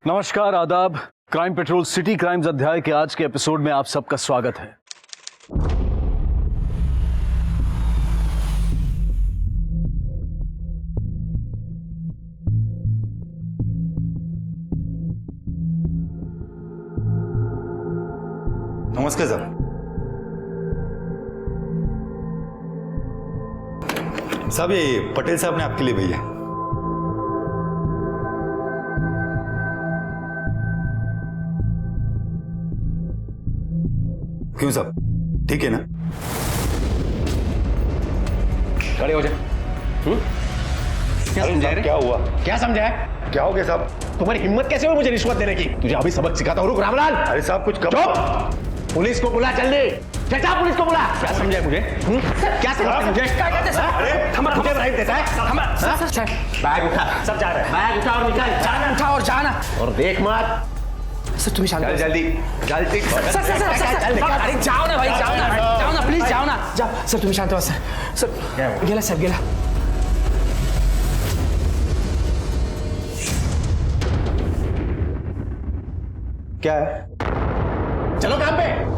नमस्कार, आदाब। Crime petrol city crimes अध्याय के आज के एपिसोड में आप सबका स्वागत है। नमस्कार साहब। साहब ये पटेल साहब ने आपके लिए भेजा है। क्यों साहब, ठीक है ना? खड़े हो जाए। क्या समझा रे? क्या हुआ? क्या समझा है? क्या हो गया साहब? तुम्हारी हिम्मत कैसे हुई मुझे रिश्वत देने की? तुझे अभी सबक सिखाता हूँ। रुक रामलाल। अरे साहब कुछ कब? चुप! पुलिस को बुला, जल्दी चचा, पुलिस को बुला। क्या समझा है मुझे? क्या समझा मुझे? अरे मुझे ब्राइब देता है? बैग उठा, सब जा रहे हैं। बैग उठा और निकल। जाना, उठा और जाना। और देख मत। सर तुम्हें शांत जल्दी जल्दी। सर अरे जाओ ना भाई, जाओ ना प्लीज, जाओ ना, जाओ। सर तुम्हें शांत हो सर गेला साहब गेला। क्या है? चलो काम पे।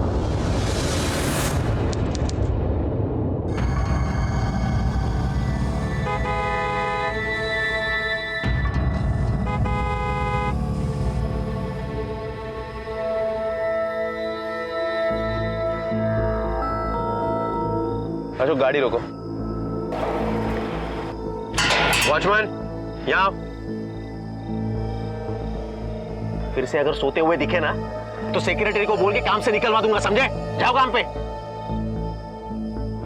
अशोक गाड़ी रोको। वॉचमैन यहाँ आओ। फिर से अगर सोते हुए दिखे ना तो सेक्रेटरी को बोल के काम से निकलवा दूंगा, समझे? जाओ काम पे।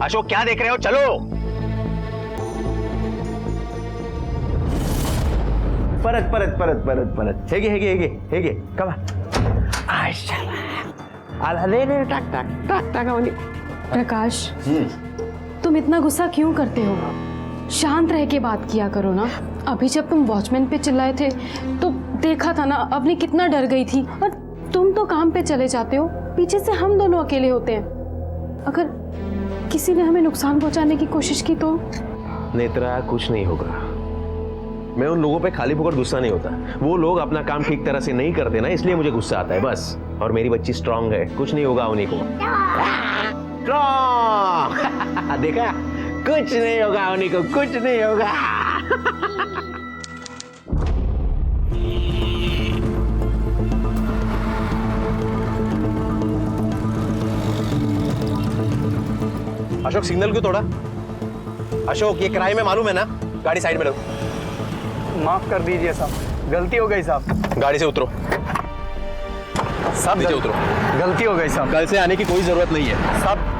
अशोक क्या देख रहे हो? चलो। परत हेगे कम प्रकाश, तुम इतना गुस्सा क्यों करते हो? शांत रह के बात किया करो ना। अभी जब तुम वॉचमैन पे चिल्लाए थे तो देखा था ना, अवनी कितना डर गई थी। और तुम तो काम पे चले जाते हो, पीछे से हम दोनों अकेले होते हैं। अगर किसी ने हमें नुकसान पहुंचाने की कोशिश की तो? नेत्रा, कुछ नहीं होगा। मैं उन लोगों पे खाली फुकट गुस्सा नहीं होता। वो लोग अपना काम ठीक तरह से नहीं करते ना, इसलिए मुझे गुस्सा आता है बस। और मेरी बच्ची स्ट्रांग है, कुछ नहीं होगा उन्हीं को। स्ट्रांग देखा, कुछ नहीं होगा उन्हीं को, कुछ नहीं होगा। अशोक सिग्नल क्यों तोड़ा? अशोक ये क्राइम है, मालूम है ना? गाड़ी साइड में रखो। माफ कर दीजिए साहब, गलती हो गई साहब। गाड़ी से उतरो। सब नीचे उतरो। गलती हो गई साहब। कल से आने की कोई जरूरत नहीं है। साहब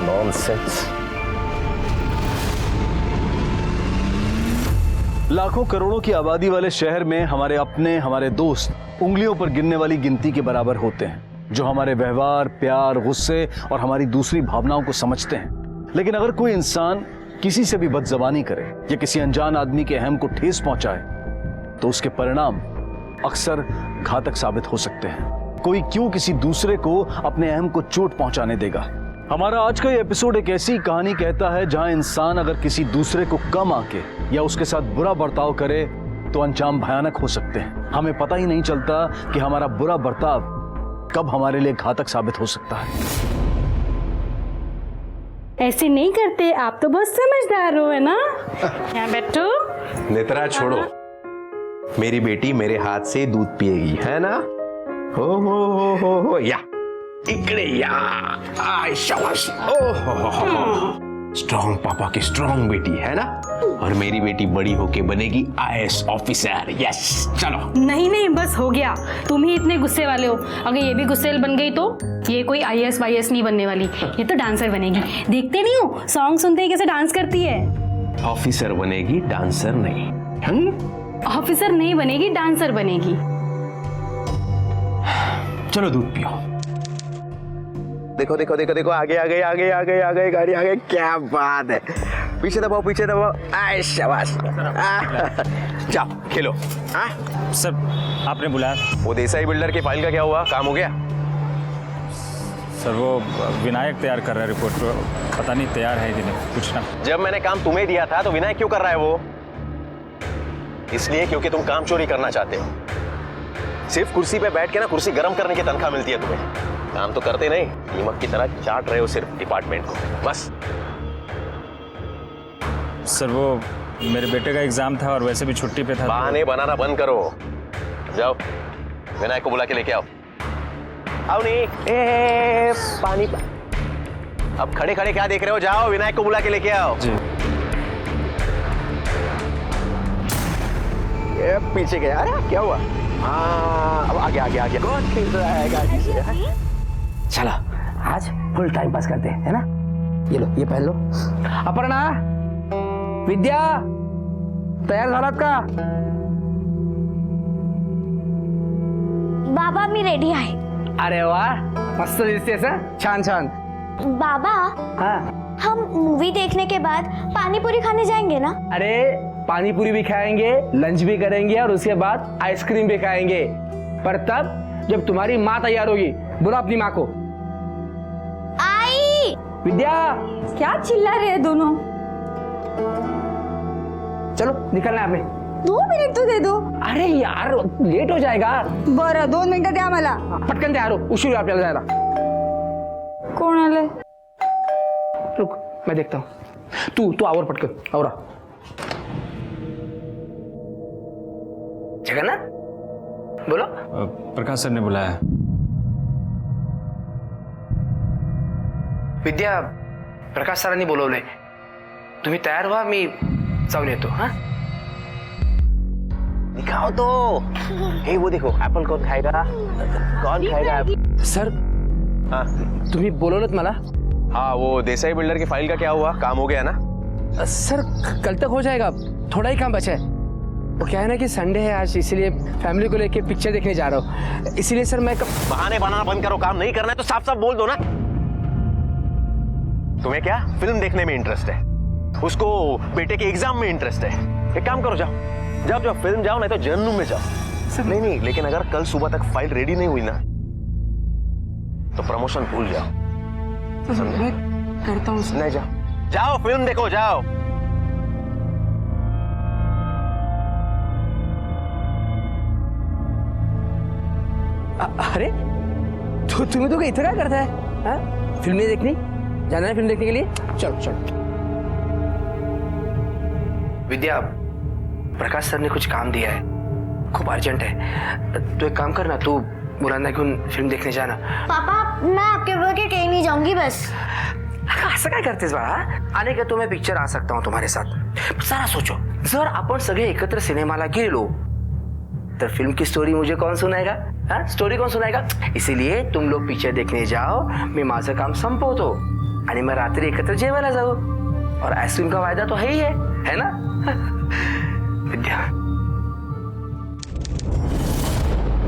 नॉनसेंस। लाखों करोड़ों की आबादी वाले शहर में हमारे अपने, हमारे दोस्त उंगलियों पर गिनने वाली गिनती के बराबर होते हैं, जो हमारे व्यवहार, प्यार, गुस्से और हमारी दूसरी भावनाओं को समझते हैं। लेकिन अगर कोई इंसान किसी से भी बदजबानी करे या किसी अनजान आदमी के अहम को ठेस पहुंचाए तो उसके परिणाम अक्सर घातक साबित हो सकते हैं। कोई क्यों किसी दूसरे को अपने अहम को चोट पहुंचाने देगा? हमारा आज का ये एपिसोड एक ऐसी कहानी कहता है जहां इंसान अगर किसी दूसरे को कम आके या उसके साथ बुरा बर्ताव करे तो अंजाम भयानक हो सकते हैं। हमें पता ही नहीं चलता कि हमारा बुरा बर्ताव कब हमारे लिए घातक साबित हो सकता है। ऐसे नहीं करते, आप तो बहुत समझदार हो, है ना? यहाँ बैठो। नेत्रा छोड़ो, मेरी बेटी मेरे हाथ से दूध पिएगी, है ना? हो या इकडे या। आय शाबाश। स्ट्रॉन्ग पापा की स्ट्रॉन्ग बेटी, है ना? और मेरी बेटी बड़ी होके बनेगी IAS ऑफिसर। यस, चलो। नहीं बस हो गया। तुम ही इतने गुस्से वाले हो। अगर ये भी गुस्सेल बन गई तो ये कोई IAS वाईएस नहीं बनने वाली, ये तो डांसर बनेगी। देखते नहीं हो सॉन्ग सुनते ही कैसे डांस करती है? ऑफिसर बनेगी, डांसर नहीं। ऑफिसर नहीं बनेगी, डांसर बनेगी। चलो दूध पियो। देखो देखो देखो देखो, आगे आ गई गाड़ी आ गई। क्या बात है। पीछे दबाओ। आय शाबाश। जाओ खेलो। सर आपने बुलाया? वो देसाई बिल्डर की फाइल का क्या हुआ? काम हो गया? सर वो विनायक तैयार कर रहा है रिपोर्ट, पता नहीं तैयार है कि नहीं, पूछना। जब मैंने काम तुम्हें दिया था तो विनायक क्यों कर रहा है वो? इसलिए क्योंकि तुम काम चोरी करना चाहते हो। सिर्फ कुर्सी पे बैठ के ना कुर्सी गर्म करने की तनख्वाह मिलती है तुम्हें, काम तो करते नहीं, नीमक की तरह चाट रहे हो सिर्फ डिपार्टमेंट को बस। सर वो मेरे बेटे का एग्जाम था और वैसे भी छुट्टी पे था। बहाने बनाना बंद करो, जाओ विनायक को बुला के लेके आओ। आओ नहीं, ए पानी। अब खड़े खड़े क्या देख रहे हो, जाओ विनायक को बुला के लेके आओ। जी। ये पीछे गया, अरे क्या हुआ? हाँ अब आगे आगे आगे। कौन खेल रहा है गाड़ी से? चलो आज फुल टाइम पास करते हैं, है ना? ये लो, ये पहन लो। अपर्णा, विद्या, तयार झालात का? बाबा मी रेडी आहे. अरे वाह, मस्त दिसतेस हं? छान छान। बाबा हाँ, हम मूवी देखने के बाद पानी पूरी खाने जाएंगे ना? अरे पानी पूरी भी खाएंगे, लंच भी करेंगे और उसके बाद आइसक्रीम भी खाएंगे, पर तब जब तुम्हारी माँ तैयार होगी। बोलो अपनी माँ को। आई विद्या, क्या चिल्ला रहे हैं दोनों? चलो निकलना है हमें। 2 मिनिट तो दे दो. अरे यार लेट हो जाएगा. बरं 2 मिनिटं द्या मला. पटकन तयार हो, उशीर होईल आपल्याला जायला. कोण आलंय? रुक, मैं देखता हूँ. तू आवर पटकन, आवरा. जगन्नाथ बोलो. प्रकाश सर ने बुलाया. विद्या, प्रकाश सरांनी बोलवलंय. तुम्ही तयार व्हा, मी जाऊन येतो. हाँ दिखाओ तो. हे वो देखो, एप्पल कौन खाएगा? कौन खाएगा? सर, हाँ तुम्ही बोलवलंत मला. हाँ, वो देसाई बिल्डर की फाइल का क्या हुआ? काम हो गया ना? सर कल तक हो जाएगा, थोड़ा ही काम बचा है. वो क्या है ना कि संडे है आज, इसलिए फैमिली को लेके पिक्चर देखने जा रहा हूँ. इसीलिए सर मैं बहाने बनाना बंद करो. काम नहीं करना है तो साफ साफ बोल दो ना. तुम्हें क्या फिल्म देखने में इंटरेस्ट है, उसको बेटे के एग्जाम में इंटरेस्ट है. एक काम करो, जाओ जाओ जाओ फिल्म जाओ, नहीं तो जर्नल रूम में जाओ. सर नहीं, लेकिन अगर कल सुबह तक फाइल रेडी नहीं हुई ना तो प्रमोशन भूल जाओ. मैं करता हूँ. नहीं, जाओ जाओ फिल्म देखो, जाओ. अरे तो तुम्हें तो इतना क्या करता है? हाँ? फिल्म नहीं देखनी? जाना है फिल्म देखने के लिए? चलो चलो. विद्या, प्रकाश सर ने कुछ काम दिया है, खूब अर्जेंट है. तो एक काम करना, तू मुरांना घेऊन फिल्म देखने जाना. पापा मैं आपके बगैर कहीं नहीं जाऊंगी बस. असं काय करतेस बाळा? आने का तो मैं पिक्चर आ सकता हूँ तुम्हारे साथ. सारा सोचो, जर आपण सगळे एकत्र सिनेमाला गेलो तो फिल्म की स्टोरी मुझे कौन सुनाएगा? हाँ, स्टोरी कौन सुनाएगा? इसीलिए तुम लोग पिक्चर देखने जाओ, मैं माझं काम संपवतो आणि मग रात्री एकत्र जेवायला जाऊ. और आइसक्रीम का वायदा तो है ही है ना? विद्या.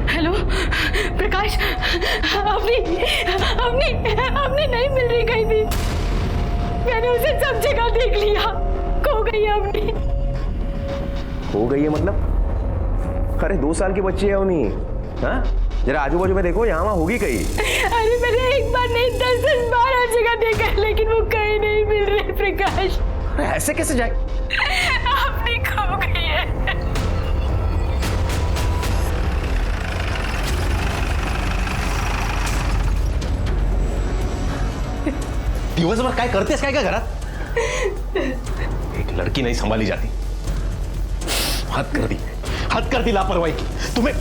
हेलो प्रकाश, अपनी नहीं मिल रही कहीं भी. मैंने उसे सब जगह देख लिया. खो गई है अपनी. हो गई है मतलब? अरे 2 साल की बच्ची है उन्हीं. हाँ, जरा आजू बाजू में देखो, यहाँ वहाँ होगी कहीं. अरे मैंने एक बार नहीं 10 बार हर जगह देखा है, लेकिन वो कहीं नहीं मिल रही प्रकाश. अरे ऐसे कैसे जाए? अपनी खो गई है. दिवसभर काय करतेस काय काय घरात? एक लड़की नहीं संभाली जाती. हद कर दी लापरवाही की. तुम्हें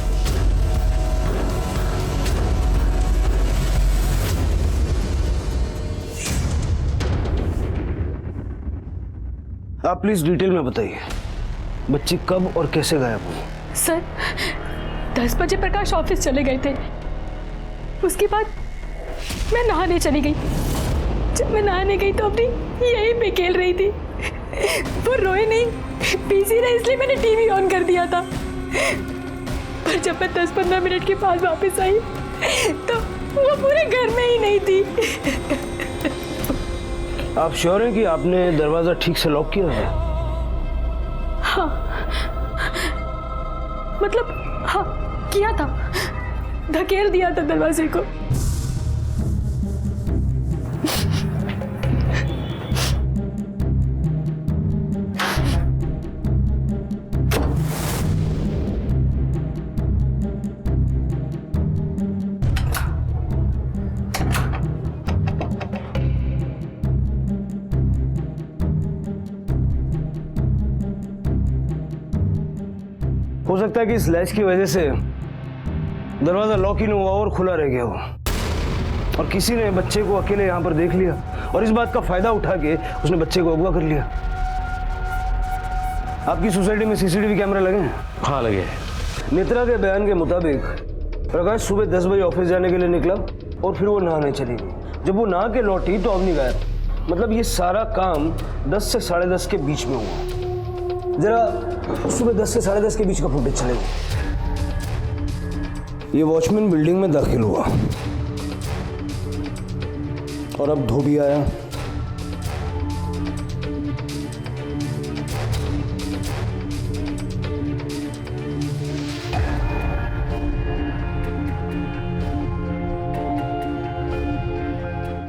आप प्लीज डिटेल में बताइए, बच्ची कब और कैसे गायब हुई? सर 10 बजे प्रकाश ऑफिस चले गए थे. उसके बाद मैं नहाने चली गई. जब मैं नहाने गई तो अपनी यहीं पे खेल रही थी. वो रोए नहीं, बिजी रहे, इसलिए मैंने टीवी ऑन कर दिया था. पर जब मैं 10-15 मिनट के बाद वापस आई तो वो पूरे घर में ही नहीं थी. आप श्योर हैं कि आपने दरवाजा ठीक से लॉक किया है? हाँ, मतलब हाँ किया था, धकेल दिया था दरवाजे को. हो सकता है कि इस लैच की वजह से दरवाजा लॉक ही नहीं हुआ और खुला रह गया हो, और किसी ने बच्चे को अकेले यहाँ पर देख लिया और इस बात का फायदा उठा के उसने बच्चे को अगवा कर लिया। आपकी सोसाइटी में सीसीटीवी कैमरा लगे हैं? हाँ लगे। नेत्रा के बयान के मुताबिक प्रकाश सुबह 10 बजे ऑफिस जाने के लिए निकला और फिर वो नहाने चली गई। जब वो नहा के लौटी तो अवनी गायब। मतलब ये सारा काम 10 से 10:30 के बीच में हुआ। जरा सुबह 10 से 10:30 के बीच का फुटेज चलेगा। ये वॉचमैन बिल्डिंग में दाखिल हुआ और अब धोबी आया।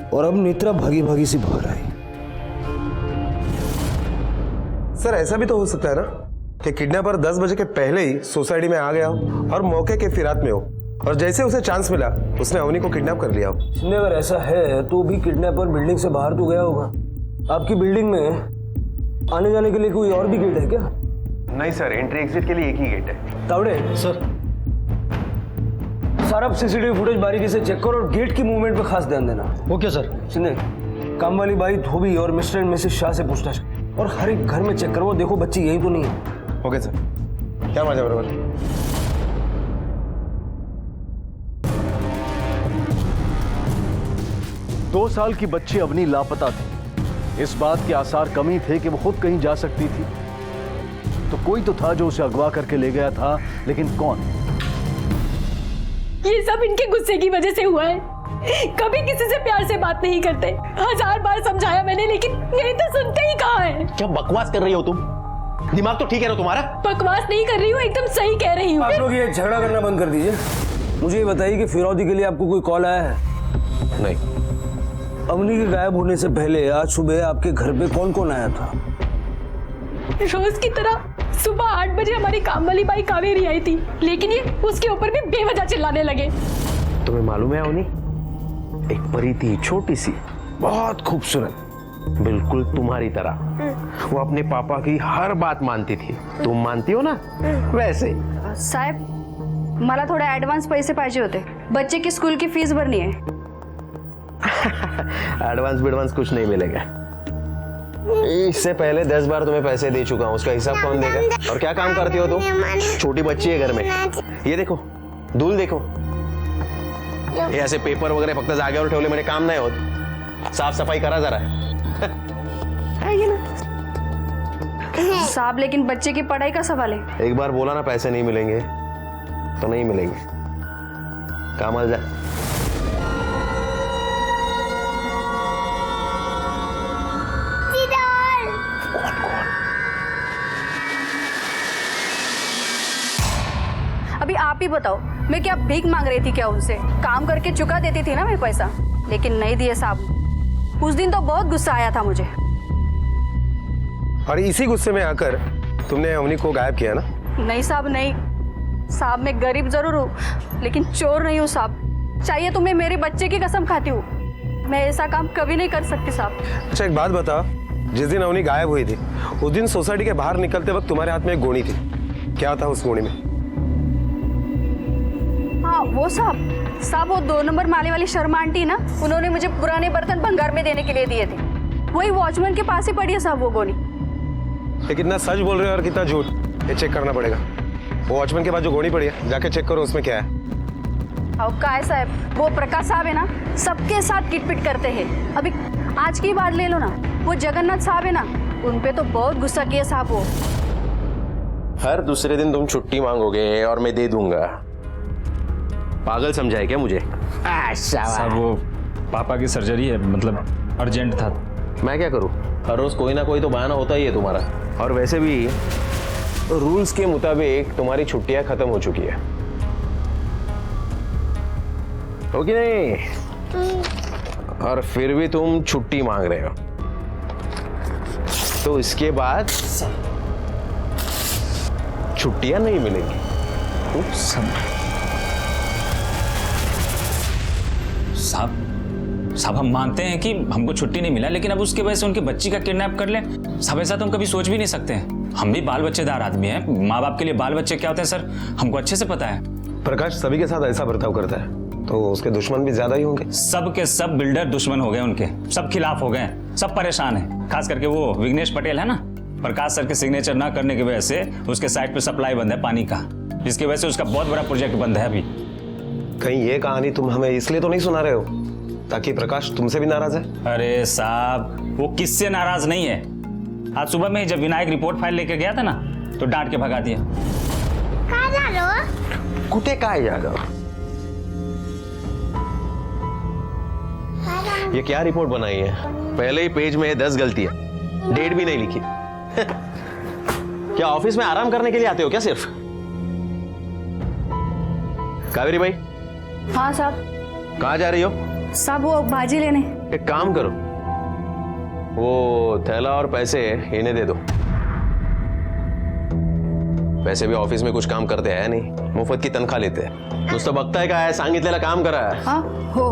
और अब नेत्रा भागी भागी सी बाहर आई। सर ऐसा भी तो हो सकता है ना कि किडनैपर 10 बजे के पहले ही सोसाइटी में आ गया हो और मौके के फिरात में हो, और जैसे उसे चांस मिला उसने अवनी को किडनैप कर लिया हो। शिंदे, अगर ऐसा है तो भी किडनैपर बिल्डिंग से बाहर तो गया होगा। आपकी बिल्डिंग में आने जाने के लिए कोई और भी गेट है क्या? नहीं सर, एंट्री एग्जिट के लिए एक ही गेट है। तावड़े सर, सारा सीसीटीवी फुटेज बारीकी से चेक करो और गेट की मूवमेंट पे खास ध्यान देना। Okay sir. शिंदे, काम वाली बाई धोबी और मिस्टर एंड मिसेस शाह से पूछताछ और हर एक घर में चेक करो, देखो बच्ची यही तो नहीं है। ओके सर, क्या मजा बराबर। 2 साल की बच्ची अवनी लापता थी। इस बात के आसार कम ही थे कि वो खुद कहीं जा सकती थी, तो कोई तो था जो उसे अगवा करके ले गया था, लेकिन कौन? ये सब इनके गुस्से की वजह से हुआ है। कभी किसी से प्यार से बात नहीं करते। 1000 बार समझाया मैंने, लेकिन मेरी तो सुनते ही कहाँ है। क्या बकवास कर रही हो तुम? दिमाग तो ठीक है ना तुम्हारा? बकवास नहीं कर रही हूँ, एकदम सही कह रही हूँ। आप लोग ये झगड़ा करना बंद कर दीजिए। मुझे ये बताइए कि फिरौती के लिए आपको कोई कॉल आया है? नहीं। अवनी के गायब होने से पहले आज सुबह आपके घर पे कौन कौन आया था? रोज की तरह सुबह 8 बजे हमारी काम वाली बाई कावेरी आई थी, लेकिन ये उसके ऊपर भी बेवजह चिल्लाने लगे। तुम्हें मालूम है अवनी, एक परी थी, छोटी सी, बहुत खूबसूरत, बिल्कुल तुम्हारी तरह। वो अपने पापा की हर बात मानती थी। तुम मानती हो ना, वैसे। साहेब, मला थोडे ऍडव्हान्स पैसे पाहिजे होते। बच्चे की स्कूल की फीस भरनी है। एडवांस बिडवांस कुछ नहीं मिलेगा। इससे पहले 10 बार तुम्हें पैसे दे चुका हूँ, उसका हिसाब कौन देगा? और क्या काम करती हो तुम? छोटी बच्ची है घर में। ये देखो, धूल देखो। ये ऐसे पेपर वगैरह फक्त जागेवर ठेवले म्हणजे काम नाही होत। साफ सफाई करा जरा। साहब, लेकिन बच्चे की पढ़ाई का सवाल है। एक बार बोला ना पैसे नहीं मिलेंगे तो नहीं मिलेंगे। कामाल जा। अभी आप ही बताओ, मैं क्या भीख मांग रही थी क्या उनसे? काम करके चुका देती थी ना मैं पैसा, लेकिन नहीं दिए साहब। उस दिन तो बहुत गुस्सा आया था मुझे। और इसी गुस्से में आकर तुमने अवनी को गायब किया ना? नहीं साहब, नहीं साहब, मैं गरीब जरूर हूँ लेकिन चोर नहीं हूँ साहब। चाहिए तो मैं मेरे बच्चे की कसम खाती हूँ, मैं ऐसा काम कभी नहीं कर सकती साहब। अच्छा एक बात बता, जिस दिन अवनी गायब हुई थी उस दिन सोसाइटी के बाहर निकलते वक्त तुम्हारे हाथ में एक गोनी थी। क्या था उस गोनी में? हाँ वो साहब, वो 2 नंबर माले वाली शर्मा आंटी ना, उन्होंने मुझे पुराने बर्तन भंगार में देने के लिए दिए थे। वही वॉचमैन के पास ही पड़ी है साहब वो गोनी। ये कितना सच बोल रहे हो और कितना झूठ, ये चेक करना पड़ेगा। वो वॉचमैन के पास जो गोनी पड़ी है, जाके चेक करो उसमें क्या है। अब क्या है साहब, वो प्रकाश साहब है ना, सबके साथ किटपिट करते हैं। अभी आज की बात ले लो ना, वो जगन्नाथ साहब है ना, उन पे तो बहुत गुस्सा किया साहब वो। हर दूसरे दिन तुम छुट्टी मांगोगे और मैं दे दूंगा। पागल समझा है क्या मुझे? सर वो पापा की सर्जरी है, मतलब अर्जेंट था। मैं क्या करूं? हर रोज कोई ना कोई तो बहाना होता ही है तुम्हारा। और वैसे भी रूल्स के मुताबिक तुम्हारी छुट्टियां खत्म हो चुकी है, हो कि नहीं? और फिर भी तुम छुट्टी मांग रहे हो, तो इसके बाद छुट्टियां नहीं मिलेंगी। साहब, साहब हम मानते हैं कि हमको छुट्टी नहीं मिला, लेकिन अब उसके वजह से उनकी बच्ची का किडनैप कर ले, साहब ऐसा तो हम कभी सोच भी नहीं सकते हैं। हम भी बाल बच्चेदार आदमी हैं, माँ बाप के लिए बाल बच्चे क्या होते हैं सर, हमको अच्छे से पता है। प्रकाश सभी के साथ ऐसा बर्ताव करता है तो उसके दुश्मन भी ज्यादा ही होंगे। सब के सब बिल्डर दुश्मन हो गए उनके, सब खिलाफ हो गए, सब परेशान है। खास करके वो विघ्नेश पटेल है ना, प्रकाश सर के सिग्नेचर ना करने की वजह से उसके साइट पे सप्लाई बंद है पानी का, जिसकी वजह से उसका बहुत बड़ा प्रोजेक्ट बंद है अभी। कहीं ये कहानी तुम हमें इसलिए तो नहीं सुना रहे हो ताकि प्रकाश तुमसे भी नाराज है? अरे साहब वो किससे नाराज नहीं है। आज सुबह में जब विनायक रिपोर्ट फाइल लेकर गया था ना तो डांट के भगा दिया। कुटे काय जागा? ये क्या रिपोर्ट बनाई है? पहले ही पेज में 10 गलतियां, डेट भी नहीं लिखी। क्या ऑफिस में आराम करने के लिए आते हो क्या सिर्फ? कावेरी भाई। हाँ साहब। कहाँ जा रही हो? साहब वो भाजी लेने। एक काम करो, वो थैला और पैसे इन्हें दे दो। पैसे भी ऑफिस में कुछ काम करते हैं नहीं, मुफ्त की तनख्वाह लेते हैं। नुसतं बघताय काय, सांगितलेलं काम करा। हाँ हो।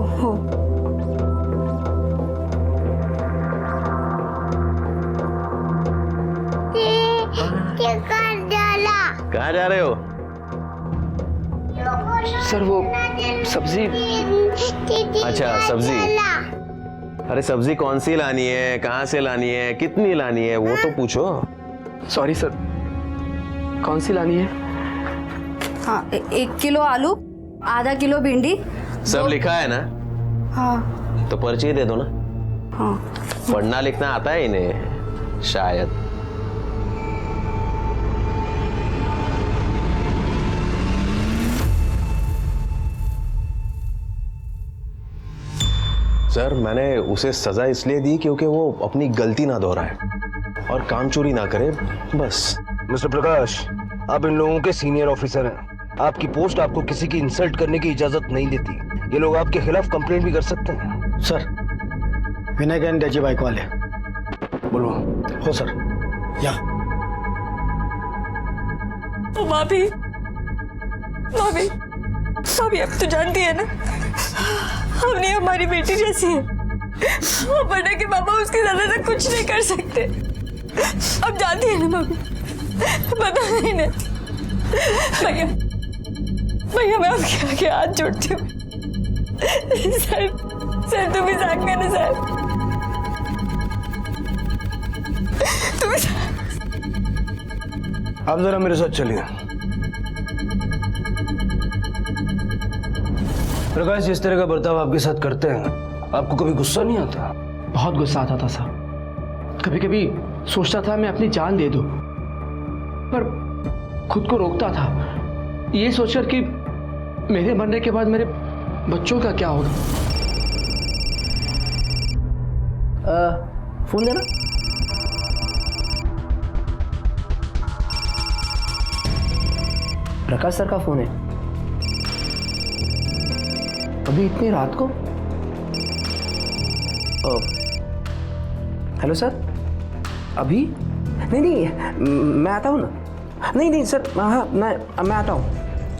कहाँ जा रहे हो? सर वो सब्जी। अच्छा सब्जी। अरे सब्जी कौन सी लानी है, कहाँ से लानी है, कितनी लानी है, वो तो पूछो। सॉरी सर, कौन सी लानी है? हाँ 1 किलो आलू, आधा किलो भिंडी। सब लिखा है ना? हाँ। तो पर्ची दे दो ना। हाँ। पढ़ना लिखना आता है इन्हें शायद। सर मैंने उसे सजा इसलिए दी क्योंकि वो अपनी गलती ना दोहराए और काम चोरी ना करे, बस। मिस्टर प्रकाश, आप इन लोगों के सीनियर ऑफिसर हैं। आपकी पोस्ट आपको किसी की इंसल्ट करने की इजाजत नहीं देती। ये लोग आपके खिलाफ कंप्लेंट भी कर सकते हैं। सर विनायक एंड त्याची बायको आले। बोलो। हो सर या। भाभी भाभी भाभी, अब तो जानती है ना हमने हमारी बेटी जैसी है, वरना के पापा उसके ज्यादा तक कुछ नहीं कर सकते। अब जानती है ना भाभी, पता नहीं ना। भैया भैया मैं आपके आगे हाथ जोड़ती हूँ। सर तुम ही साथ में ना सर, तुम आप जरा मेरे साथ चलिए। प्रकाश जिस तरह का बर्ताव आपके साथ करते हैं, आपको कभी गुस्सा नहीं आता? बहुत गुस्सा आता था सर। कभी कभी सोचता था मैं अपनी जान दे दूं, पर खुद को रोकता था, ये सोचकर कि मेरे मरने के बाद मेरे बच्चों का क्या होगा। फोन देना। प्रकाश सर का फोन है। अभी इतनी रात को? हेलो सर, अभी? नहीं मैं आता हूँ ना। नहीं सर, हाँ मैं आता हूँ।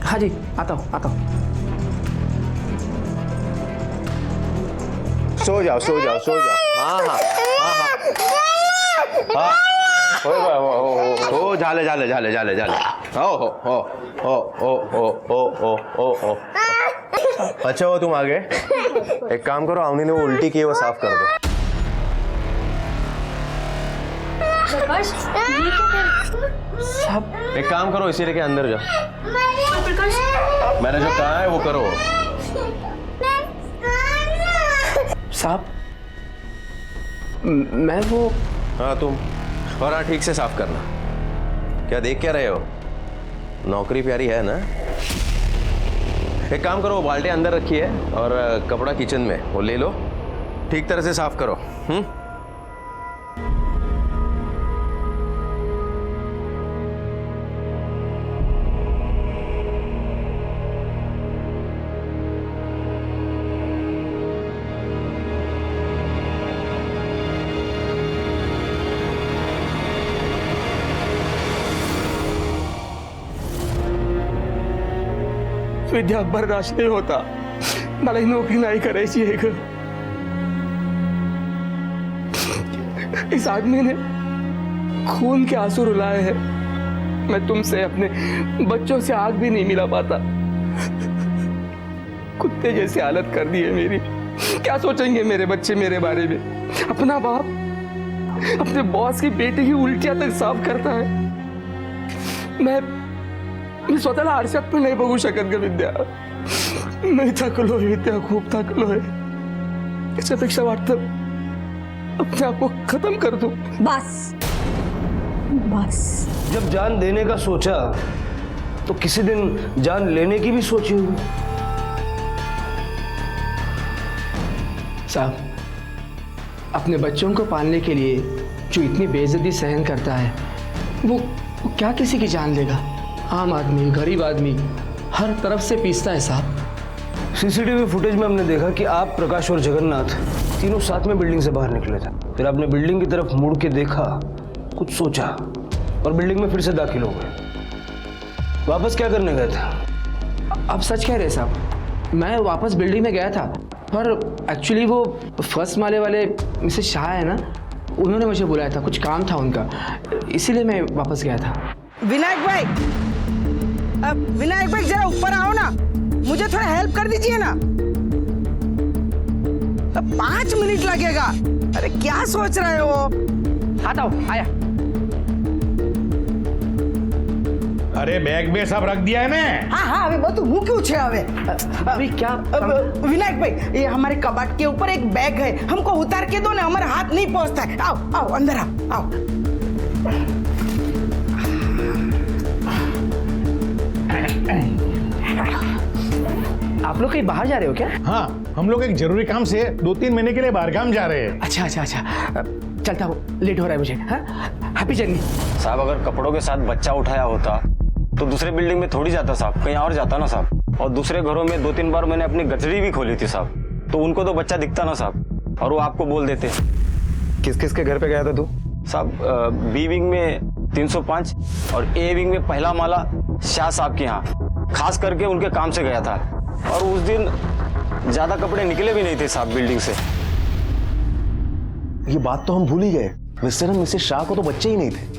हाँ जी आता हूँ। सो जाओ। हाँ हो झाले हो। अच्छा हो तुम आ गए। एक काम करो, अवनी ने वो उल्टी की है वो साफ कर दो। प्रकाश ये क्या कर? साहब एक काम करो, इसी लेके अंदर जाओ। प्रकाश मैंने जो कहा है वो करो। साहब मैं वो। हाँ तुम, और हाँ ठीक से साफ करना। क्या देख क्या रहे हो? नौकरी प्यारी है ना? एक काम करो, बाल्टी अंदर रखी है और कपड़ा किचन में, वो ले लो, ठीक तरह से साफ करो। विद्या बर्दाश्त नहीं होता, मला ही नोकरी नाही करायची आहे ग। इस आदमी ने खून के आंसू रुलाए हैं। मैं तुमसे अपने बच्चों से आग भी नहीं मिला पाता। कुत्ते जैसी हालत कर दी है मेरी। क्या सोचेंगे मेरे बच्चे मेरे बारे में? अपना बाप अपने बॉस की बेटी की उल्टियां तक साफ करता है। मी स्वतःला आरशात पण नाही बघू शकत ग विद्या। मी थकलोय विद्या, खूप थकलोय। याच्यापेक्षा वाटतं अपने आप को खत्म कर दूं। बस बस। जब जान देने का सोचा तो किसी दिन जान लेने की भी सोची होगी। साहब, अपने बच्चों को पालने के लिए जो इतनी बेइज्जती सहन करता है वो क्या किसी की जान लेगा? आम आदमी, गरीब आदमी हर तरफ से पीसता है साहब। सीसीटीवी फुटेज में हमने देखा कि आप, प्रकाश और जगन्नाथ तीनों साथ में बिल्डिंग से बाहर निकले थे। फिर आपने बिल्डिंग की तरफ मुड़ के देखा, कुछ सोचा और बिल्डिंग में फिर से दाखिल हो गए। वापस क्या करने गए थे? आप सच कह रहे साहब, मैं वापस बिल्डिंग में गया था, पर एक्चुअली वो फर्स्ट माले वाले मिसेस शाह है ना, उन्होंने मुझे बुलाया था, कुछ काम था उनका, इसीलिए मैं वापस गया था। विनायक भाई, विनायक भाई जरा ऊपर आओ ना, मुझे थोड़ा हेल्प कर दीजिए ना। 5 मिनट लगेगा। अरे क्या सोच रहे हो? आता हूँ, आया। अरे बैग में सब रख दिया है ना? हाँ, अभी बहुत मुंह क्यों छे हवे? अभी क्या? विनायक भाई, ये हमारे कबाट के ऊपर एक बैग है, हमको उतार के दो ना, हमारा हाथ नहीं पहुंचता है। आओ आओ अंदर आओ। आप लोग कहीं बाहर जा रहे हो क्या? हाँ, हम लोग एक जरूरी काम से 2-3 महीने के लिए बाहर काम जा रहे हैं। अच्छा, चलता हूँ, लेट हो रहा है मुझे। Happy journey. साहब, अगर कपड़ों के साथ बच्चा उठाया होता तो दूसरे बिल्डिंग में थोड़ी जाता साहब, कहीं और जाता ना साहब। और दूसरे घरों में 2-3 बार मैंने अपनी गठरी भी खोली थी साहब, तो उनको तो बच्चा दिखता ना साहब, और वो आपको बोल देते। किस किस के घर पे गया था तू? साहब, बी विंग में 305 और ए विंग में पहला माला शाह साहब के यहाँ, खास करके उनके काम से गया था। और उस दिन ज्यादा कपड़े निकले भी नहीं थे साहब बिल्डिंग से। ये बात तो हम भूल ही गए, मिस्टर एंड मिसेस शाह को तो बच्चे ही नहीं थे,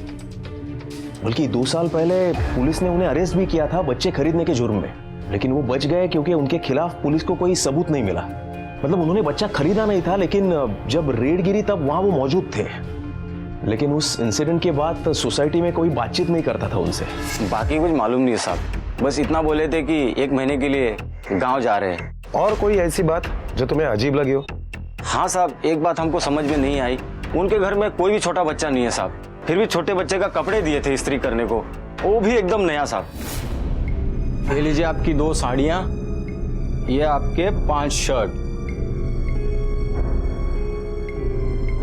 बल्कि 2 साल पहले पुलिस ने उन्हें अरेस्ट भी किया था बच्चे खरीदने के जुर्म में, लेकिन वो बच गए क्योंकि उनके खिलाफ पुलिस को कोई सबूत नहीं मिला। मतलब उन्होंने बच्चा खरीदा नहीं था, लेकिन जब रेड गिरी तब वहां वो मौजूद थे। लेकिन उस इंसिडेंट के बाद सोसाइटी में कोई बातचीत नहीं करता था उनसे। बाकी कुछ मालूम नहीं है साहब, बस इतना बोले थे कि 1 महीने के लिए गांव जा रहे हैं। और कोई ऐसी बात जो तुम्हें अजीब लगी हो? हाँ साहब, एक बात हमको समझ में नहीं आई, उनके घर में कोई भी छोटा बच्चा नहीं है साहब, फिर भी छोटे बच्चे का कपड़े दिए थे इस्त्री करने को, वो भी एकदम नया साहब। ये लीजिए आपकी 2 साड़ियां, ये आपके 5 शर्ट।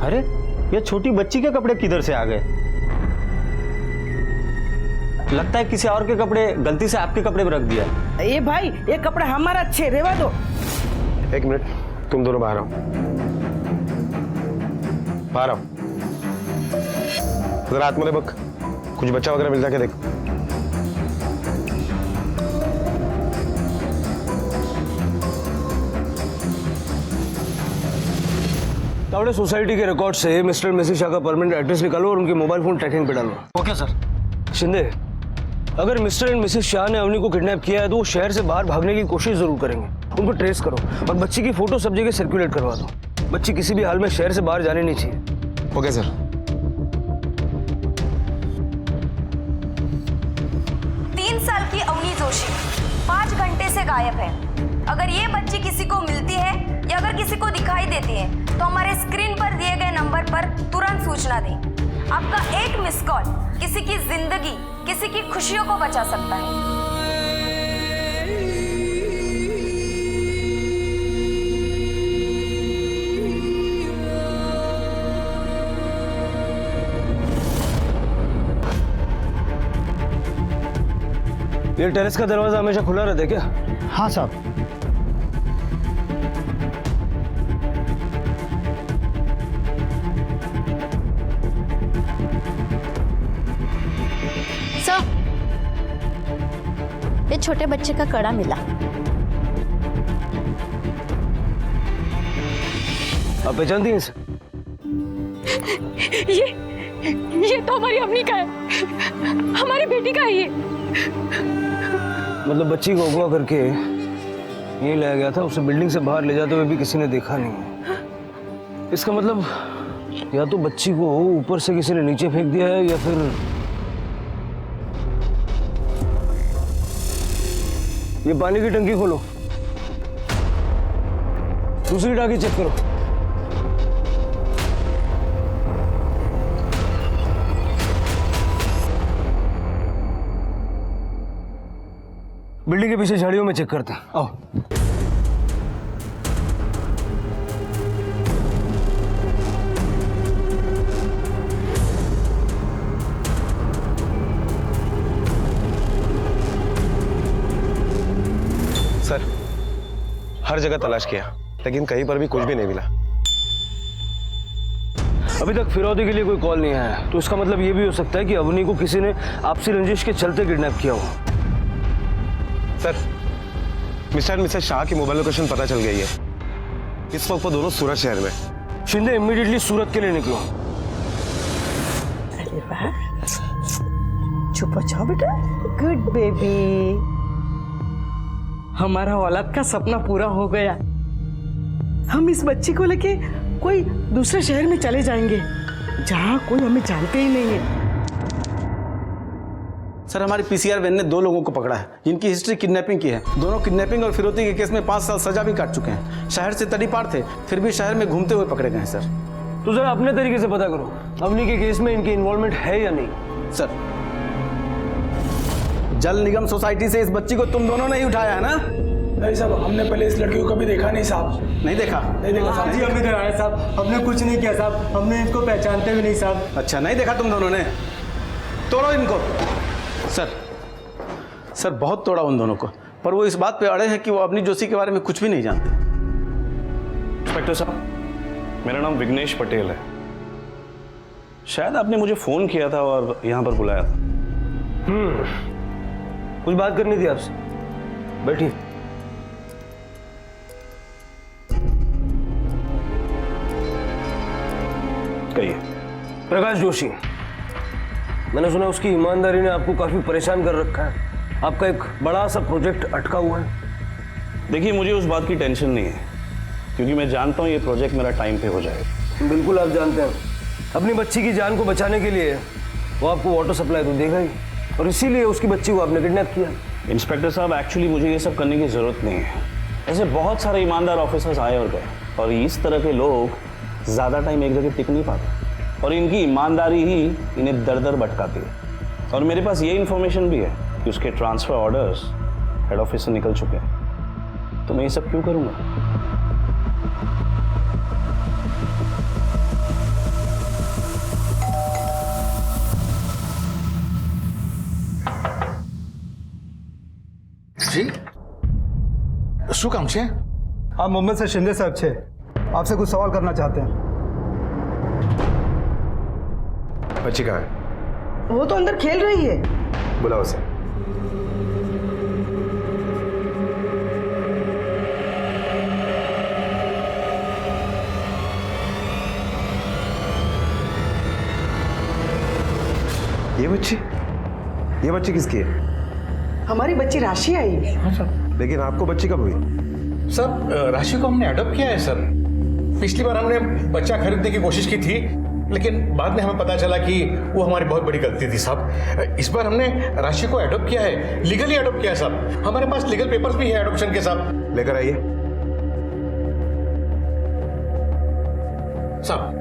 अरे ये छोटी बच्ची के कपड़े किधर से आ गए? लगता है किसी और के कपड़े गलती से आपके कपड़े में रख दिया। ये भाई, ये कपड़ा हमारा अच्छे, रेवा दो। 1 मिनट, तुम दोनों बाहर आओ। बाहर आओ, जरा आत्मले बक, कुछ बच्चा वगैरह मिल जाके देख। तावड़े सोसाइटी के रिकॉर्ड से मिस्टर और मिसेस शाह का परमानेंट एड्रेस निकालो और उनके मोबाइल फोन ट्रैकिंग पे डालो। Okay sir. शिंदे, अगर मिस्टर एंड मिसेस शाह ने अवनी को किडनैप किया है तो वो शहर से बाहर भागने की कोशिश जरूर करेंगे। उनको ट्रेस करो और बच्ची की फोटो सब जगह सर्कुलेट करवा दो। बच्ची किसी भी हाल में शहर से बाहर जाने नहीं चाहिए। Okay sir. 3 साल की अवनी जोशी 5 घंटे से गायब है। अगर ये बच्ची किसी को मिलती है या अगर किसी को दिखाई देती है तो हमारे स्क्रीन पर दिए गए नंबर पर तुरंत सूचना दें। आपका एक मिस कॉल किसी की जिंदगी, किसी की खुशियों को बचा सकता है। ये टेरेस का दरवाजा हमेशा खुला रहता है क्या? हाँ साहब। सर, ये छोटे बच्चे का कड़ा मिला। आप पहचानती हैं इसे? ये तो हमारी अम्मी का है, हमारी बेटी का है ये। मतलब बच्ची को अगवा करके यहीं लाया गया था, उसे बिल्डिंग से बाहर ले जाते हुए भी किसी ने देखा नहीं। इसका मतलब या तो बच्ची को ऊपर से किसी ने नीचे फेंक दिया है या फिर ये पानी की टंकी खोलो, दूसरी टांकी चेक करो। बिल्डिंग के पीछे झाड़ियों में चेक करते हैं, आओ। सर, हर जगह तलाश किया लेकिन कहीं पर भी कुछ भी नहीं मिला। अभी तक फिरौती के लिए कोई कॉल नहीं आया, तो इसका मतलब ये भी हो सकता है कि अवनी को किसी ने आपसी रंजिश के चलते किडनैप किया हो। Sir, mister and missus Shah की मोबाइल लोकेशन पता चल गई है। इस वक्त वो दोनों सूरत शहर में। शिंदे इमीडिएटली सूरत के लिए निकलो। अरे वाह, चुप हो जाओ बेटा, गुड बेबी। हमारा औलाद का सपना पूरा हो गया। हम इस बच्ची को लेके कोई दूसरे शहर में चले जाएंगे जहाँ कोई हमें जानते ही नहीं है। सर, हमारी पीसीआर वैन ने 2 लोगों को पकड़ा है जिनकी हिस्ट्री किडनैपिंग की है। दोनों किडनैपिंग और फिरौती के केस में 5 साल सजा भी काट चुके हैं। शहर से तड़ीपार थे, फिर भी शहर में घूमते हुए पकड़े गए हैं सर। तो जरा अपने तरीके से पता करो, अवनी के केस में इनकी इन्वॉल्वमेंट है या नहीं। सर, जल निगम सोसाइटी से इस बच्ची को तुम दोनों ने ही उठाया है ना? नहीं साहब, हमने पहले इस लड़की को कभी देखा नहीं साहब। नहीं देखा? नहीं देखा साहब। जी, हम इधर आए साहब, हमने कुछ नहीं किया साहब, हमने इनको पहचानते भी नहीं साहब। अच्छा, नहीं देखा तुम दोनों ने? तोड़ो इनको। सर, बहुत तोड़ा उन दोनों को, पर वो इस बात पे अड़े हैं कि वो अवनी जोशी के बारे में कुछ भी नहीं जानते। इंस्पेक्टर साहब, मेरा नाम विघ्नेश पटेल है। शायद आपने मुझे फोन किया था और यहां पर बुलाया था। कुछ बात करनी थी आपसे, बैठिए। कहिए। प्रकाश जोशी, मैंने सुना उसकी ईमानदारी ने आपको काफी परेशान कर रखा है। आपका एक बड़ा सा प्रोजेक्ट अटका हुआ है। देखिए, मुझे उस बात की टेंशन नहीं है क्योंकि मैं जानता हूं ये प्रोजेक्ट मेरा टाइम पे हो जाएगा। बिल्कुल, आप जानते हैं अपनी बच्ची की जान को बचाने के लिए वो आपको वाटर सप्लाई तो देगा ही, और इसीलिए उसकी बच्ची को आपने किडनैप किया। इंस्पेक्टर साहब, एक्चुअली मुझे ये सब करने की जरूरत नहीं है। ऐसे बहुत सारे ईमानदार ऑफिसर्स आए और गए, और इस तरह के लोग ज़्यादा टाइम एक जगह टिक नहीं पाते, और इनकी ईमानदारी ही इन्हें दर दर भटकाती है। और मेरे पास ये इन्फॉर्मेशन भी है कि उसके ट्रांसफ़र ऑर्डर्स हेड ऑफिस से निकल चुके हैं, तो मैं ये सब क्यों करूँगा? जी, શું કામ છે? आप मोहम्मद से शिंदे साहब छे, आपसे कुछ सवाल करना चाहते हैं। बच्ची कहाँ है? वो तो अंदर खेल रही है। बुलाओ उसे। ये बच्ची किसकी है? हमारी बच्ची राशि आई है। लेकिन आपको बच्ची कब हुई? सर, राशि को हमने अडॉप्ट किया है सर। पिछली बार हमने बच्चा खरीदने की कोशिश की थी, लेकिन बाद में हमें पता चला कि वो हमारी बहुत बड़ी गलती थी साहब। इस बार हमने राशि को अडॉप्ट किया है, लीगली अडॉप्ट किया है साहब। हमारे पास लीगल पेपर्स भी है अडॉप्शन के साहब। लेकर आइए साहब।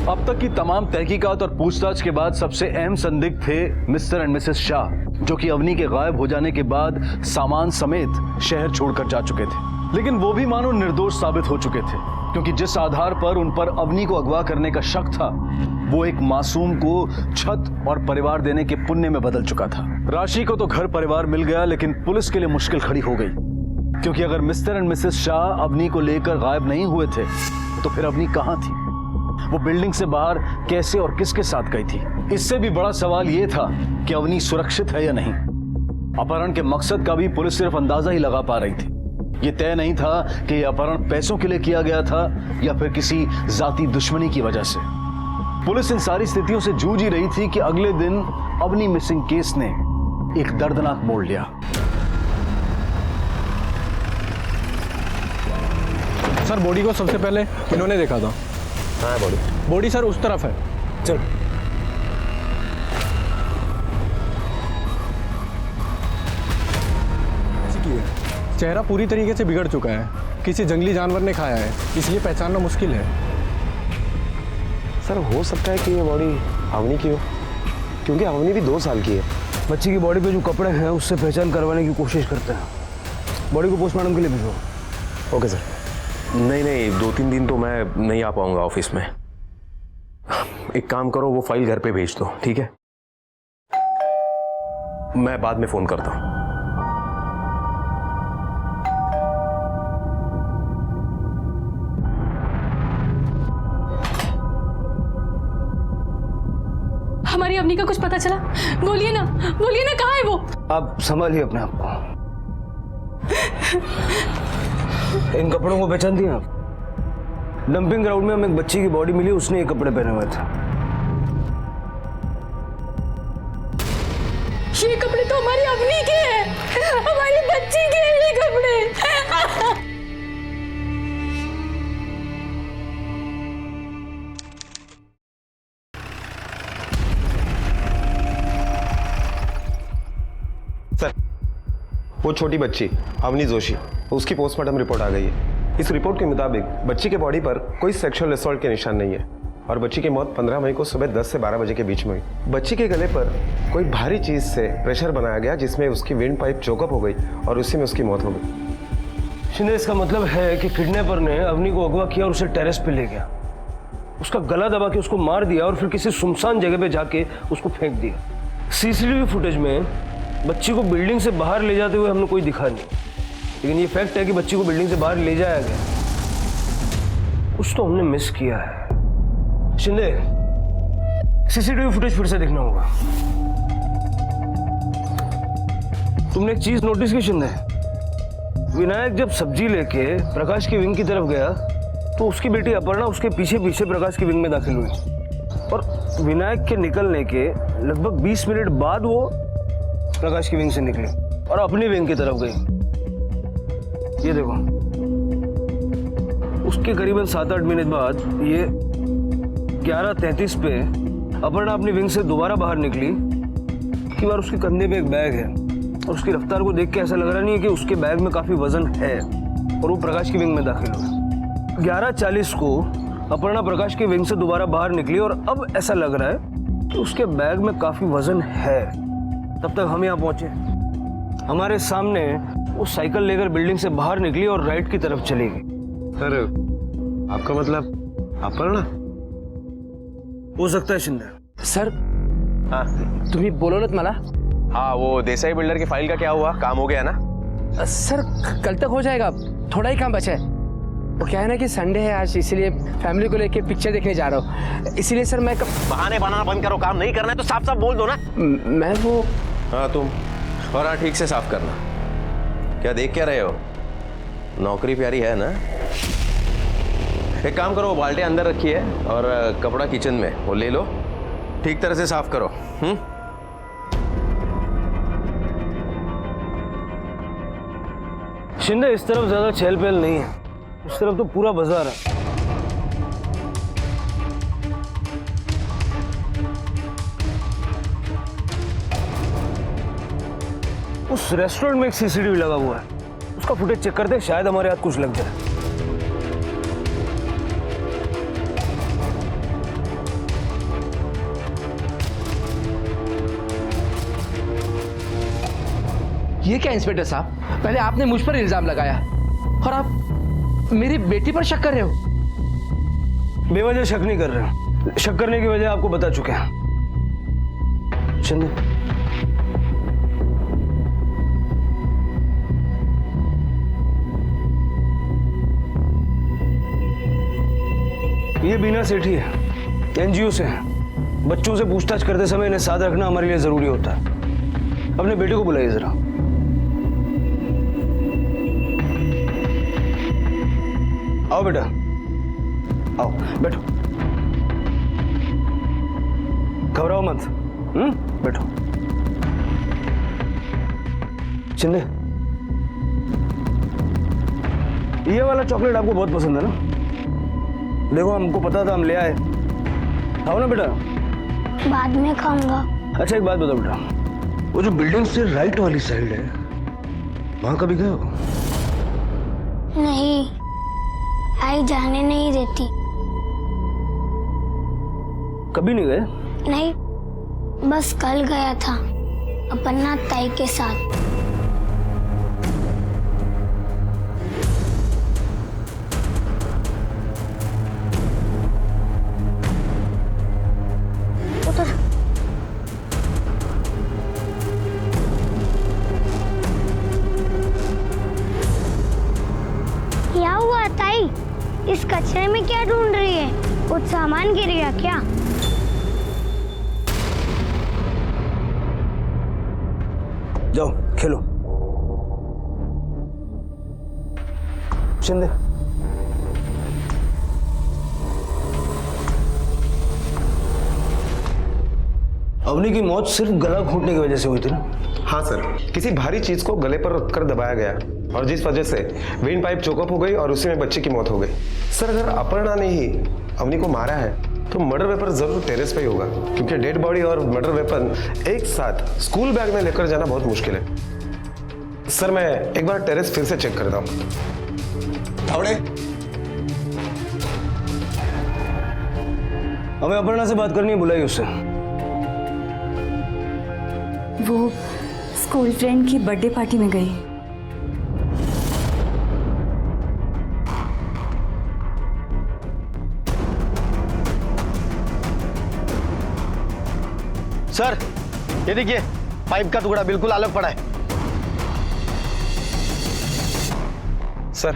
अब तक की तमाम तहकीकात और पूछताछ के बाद सबसे अहम संदिग्ध थे मिस्टर एंड मिसेस शाह, जो कि अवनी के गायब हो जाने के बाद सामान समेत शहर छोड़कर जा चुके थे। लेकिन वो भी मानो निर्दोष साबित हो चुके थे, क्योंकि जिस आधार पर उन पर अवनी को अगवा करने का शक था, वो एक मासूम को छत और परिवार देने के पुण्य में बदल चुका था। राशि को तो घर परिवार मिल गया, लेकिन पुलिस के लिए मुश्किल खड़ी हो गई, क्योंकि अगर mister and missus Shah Avani को लेकर गायब नहीं हुए थे, तो फिर अवनी कहाँ थी? वो बिल्डिंग से बाहर कैसे और किसके साथ गई थी? इससे भी बड़ा सवाल ये था कि अवनी सुरक्षित है या नहीं। अपहरण के मकसद का भी पुलिस सिर्फ अंदाजा ही लगा पा रही थी। ये तय नहीं था कि यह अपहरण पैसों के लिए किया गया था या फिर किसी जाती दुश्मनी की वजह से। पुलिस इन सारी स्थितियों से जूझ ही रही थी कि अगले दिन अवनी मिसिंग केस ने एक दर्दनाक मोड़ लिया। सर बॉडी को सबसे पहले इन्होंने देखा था। हाँ बॉडी सर उस तरफ है। चल चेहरा पूरी तरीके से बिगड़ चुका है, किसी जंगली जानवर ने खाया है, इसलिए पहचानना मुश्किल है। सर हो सकता है कि ये बॉडी अवनी की हो, क्योंकि अवनी भी 2 साल की है। बच्ची की बॉडी पे जो कपड़े हैं उससे पहचान करवाने की कोशिश करते हैं। बॉडी को पोस्टमार्टम के लिए भेजो। Okay sir. नहीं 2-3 दिन तो मैं नहीं आ पाऊंगा ऑफिस में। एक काम करो, वो फाइल घर पे भेज दो, ठीक है? मैं बाद में फोन करता हूं। हमारी अवनी का कुछ पता चला? बोलिए ना कहाँ है वो? आप संभालिए अपने आप को। इन कपड़ों को पहचान दिया आप? डंपिंग ग्राउंड में हमें एक बच्ची की बॉडी मिली, उसने ये कपड़े पहने हुए थे। ये कपड़े तो हमारी अवनी के हैं, हमारी बच्ची के हैं ये कपड़े। सर वो छोटी बच्ची अवनी जोशी, उसकी पोस्टमार्टम रिपोर्ट आ गई है। इस रिपोर्ट के मुताबिक बच्ची के बॉडी पर कोई सेक्सुअल असॉल्ट के निशान नहीं है और बच्ची की मौत 15 मई को सुबह 10 से 12 बजे के बीच में हुई। बच्ची के गले पर कोई भारी चीज से प्रेशर बनाया गया जिसमें उसकी विंड पाइप चोकअप हो गई और उसी में उसकी मौत हो गई। शिंदे, इसका मतलब है कि किडनैपर ने अवनी को अगवा किया और उसे टेरेस पे ले गया, उसका गला दबा के उसको मार दिया और फिर किसी सुनसान जगह पे जाके उसको फेंक दिया। सीसीटीवी फुटेज में बच्ची को बिल्डिंग से बाहर ले जाते हुए हमने कोई दिखा नहीं, लेकिन ये फैक्ट है कि बच्ची को बिल्डिंग से बाहर ले जाया गया। कुछ तो हमने मिस किया है। शिंदे, सीसीटीवी फुटेज फिर से देखना होगा। तुमने एक चीज नोटिस की शिंदे? विनायक जब सब्जी लेके प्रकाश की विंग की तरफ गया तो उसकी बेटी अपर्णा उसके पीछे पीछे प्रकाश की विंग में दाखिल हुई और विनायक के निकलने के लगभग 20 मिनट बाद वो प्रकाश की विंग से निकली और अपनी विंग की तरफ गई। ये देखो, उसके करीबन 7-8 मिनट बाद ये 11:33 पे अपर्णा अपनी विंग से दोबारा बाहर निकली। की बार उसके कंधे पे एक बैग है और उसकी रफ्तार को देख के ऐसा लग रहा नहीं है कि उसके बैग में काफी वजन है और वो प्रकाश की विंग में दाखिल हुई। 11:40 को अपर्णा प्रकाश की विंग से दोबारा बाहर निकली और अब ऐसा लग रहा है कि उसके बैग में काफी वजन है। तब तक हम यहाँ पहुंचे, हमारे सामने वो साइकिल लेकर बिल्डिंग से बाहर निकली और राइट की तरफ चली गई। सर आपका मतलब अपर्णा? हो सकता है शिंदे। सर हाँ तुम्ही बोलवलत मला? हाँ, वो देसाई बिल्डर की फाइल का क्या हुआ? काम हो गया ना? सर कल तक हो जाएगा, थोड़ा ही काम बचा है। वो क्या है ना कि संडे है आज, इसीलिए फैमिली को लेके पिक्चर देखने जा रहा हूँ, इसीलिए सर मैं बहाने बनाना बंद करो, काम नहीं करना है तो साफ साफ बोल दो ना। मैं वो हाँ तुम, और हाँ ठीक से साफ करना। क्या देख क्या रहे हो? नौकरी प्यारी है ना? एक काम करो, बाल्टी अंदर रखी है और कपड़ा किचन में, वो ले लो, ठीक तरह से साफ करो। शिंदे, इस तरफ ज्यादा चहल पहल नहीं है, उस तरफ तो पूरा बाजार है। उस रेस्टोरेंट में एक सीसीटीवी लगा हुआ है, उसका फुटेज चेक करते हैं, शायद हमारे हाथ कुछ लग जाए। ये क्या इंस्पेक्टर साहब, पहले आपने मुझ पर इल्जाम लगाया और आप मेरी बेटी पर शक कर रहे हो। बेवजह शक नहीं कर रहे हैं, शक करने की वजह आपको बता चुके हैं। शिंदे, ये बीना सेठी है, एनजीओ से है। बच्चों से पूछताछ करते समय इन्हें साथ रखना हमारे लिए जरूरी होता है। अपने बेटे को बुलाइए जरा। आओ बेटा, आओ बैठो, घबराओ मत। बैठो। शिंदे, ये वाला चॉकलेट आपको बहुत पसंद है ना? देखो हमको पता था, हम ले आए। खाओ ना बेटा। बाद में खाऊंगा। अच्छा एक बात बताओ बेटा, वो जो बिल्डिंग से राइट वाली साइड है, वहां कभी गए हो? नहीं, आई जाने नहीं देती। कभी नहीं गए? नहीं, बस कल गया था अपना ताई के साथ। उधर क्या हुआ ताई? इस कचरे में क्या ढूंढ रही है? कुछ सामान गिर गया क्या? जाओ खेलो। शिंदे, अवनी की मौत सिर्फ गला घोंटने की वजह से हुई थी ना? हाँ सर, किसी भारी चीज को गले पर रखकर दबाया गया और जिस वजह से वेन पाइप चोकअप हो गई और उसी में बच्चे की मौत हो गई। सर अगर अपर्णा ने ही अवनी को मारा है तो मर्डर वेपन जरूर टेरेस पे ही होगा, क्योंकि डेड बॉडी और मर्डर वेपन एक साथ स्कूल बैग में लेकर जाना बहुत मुश्किल है। सर मैं एक बार टेरेस फिर से चेक करता हूँ। हमें अपर्णा से बात करनी है, बुलाई उससे। वो स्कूल फ्रेंड की बर्थडे पार्टी में गई। सर ये देखिए, पाइप का टुकड़ा बिल्कुल अलग पड़ा है। सर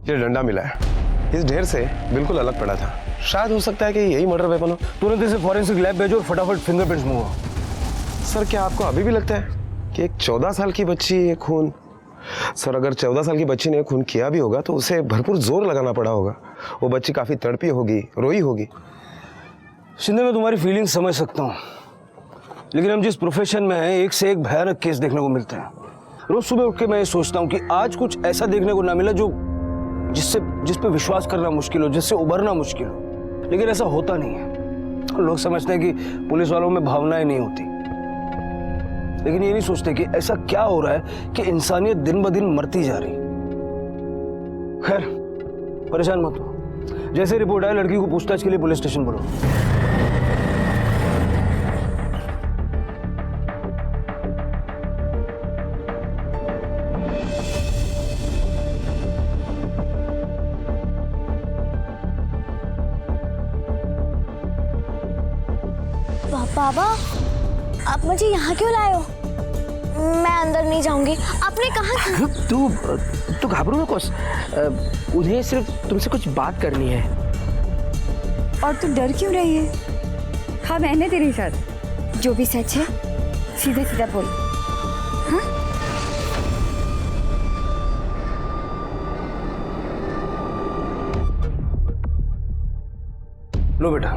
ये डंडा मिला है, इस ढेर से बिल्कुल अलग पड़ा था। शायद हो सकता है कि यही मर्डर वेपन हो। तुरंत इसे फॉरेंसिक लैब भेजो और फटाफट फिंगरप्रिंट्स मंगवाओ। सर क्या आपको अभी भी लगता है कि एक 14 साल की बच्ची ये खून? सर अगर 14 साल की बच्ची ने खून किया भी होगा तो उसे भरपूर जोर लगाना पड़ा होगा। वो बच्ची काफी तड़पी होगी, रोई होगी। शिंदे मैं तुम्हारी फीलिंग समझ सकता हूँ, लेकिन हम जिस प्रोफेशन में हैं एक से एक भयानक केस देखने को मिलते हैं। रोज सुबह उठ के मैं ये सोचता हूँ कि आज कुछ ऐसा देखने को ना मिला जो जिस पे विश्वास करना मुश्किल हो, जिससे उभरना मुश्किल हो, लेकिन ऐसा होता नहीं है। लोग समझते हैं कि पुलिस वालों में भावनाएं नहीं होती, लेकिन ये नहीं सोचते कि ऐसा क्या हो रहा है कि इंसानियत दिन ब दिन मरती जा रही। खैर परेशान मत हो, जैसे रिपोर्ट आए लड़की को पूछताछ के लिए पुलिस स्टेशन बुलाओ। बाबा, आप मुझे यहाँ क्यों लाए हो? मैं अंदर नहीं जाऊंगी। आपने कहा तू घबरो मत कोस, उन्हें सिर्फ तुमसे कुछ बात करनी है। और तू डर क्यों रही है? हाँ मैंने तेरे साथ जो भी सच है सीधा सीधा बोल। हाँ? लो बेटा,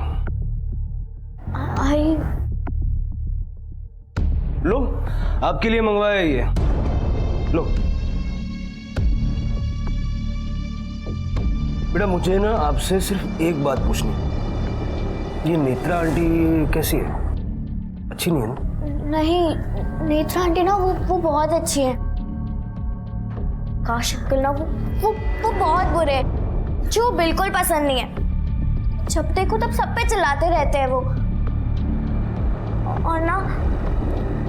लो आपके लिए मंगवाया ये, लो बेटा। मुझे ना आपसे सिर्फ एक बात पूछनी, ये नेत्रा आंटी कैसी है? अच्छी नहीं है ना? नहीं, नेत्रा आंटी ना वो बहुत अच्छी है। काश अंकल ना वो बहुत बुरे हैं, जो बिल्कुल पसंद नहीं है। जब देखो तब सब पे चिल्लाते रहते हैं वो, और ना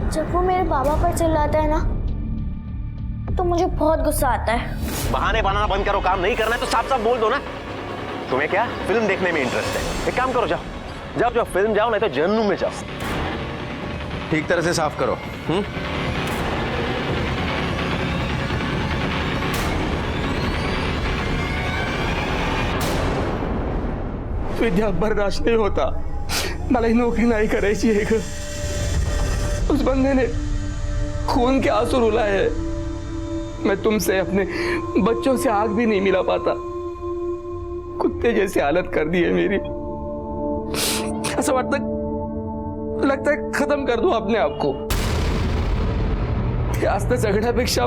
जब वो मेरे बाबा पर चिल्लाता है ना तो मुझे बहुत गुस्सा आता है। बहाने बनाना बंद करो, काम नहीं करना है तो साफ साफ बोल दो ना। तुम्हें क्या फिल्म देखने में इंटरेस्ट है? एक काम करो, जाओ जाओ जाओ फिल्म जाओ, नहीं तो जहन्नुम में जाओ। ठीक तरह से साफ करो। विद्या बर्दाश्त नहीं होता, मला ही नोकरी नहीं करायची है। उस बंदे ने खून के आंसू रुलाए हैं। मैं तुमसे अपने बच्चों से आग भी नहीं मिला पाता। कुत्ते जैसी हालत कर दी है मेरी। ऐसा लगता है खत्म कर दूं अपने आप को। जास्त जगण्यापेक्षा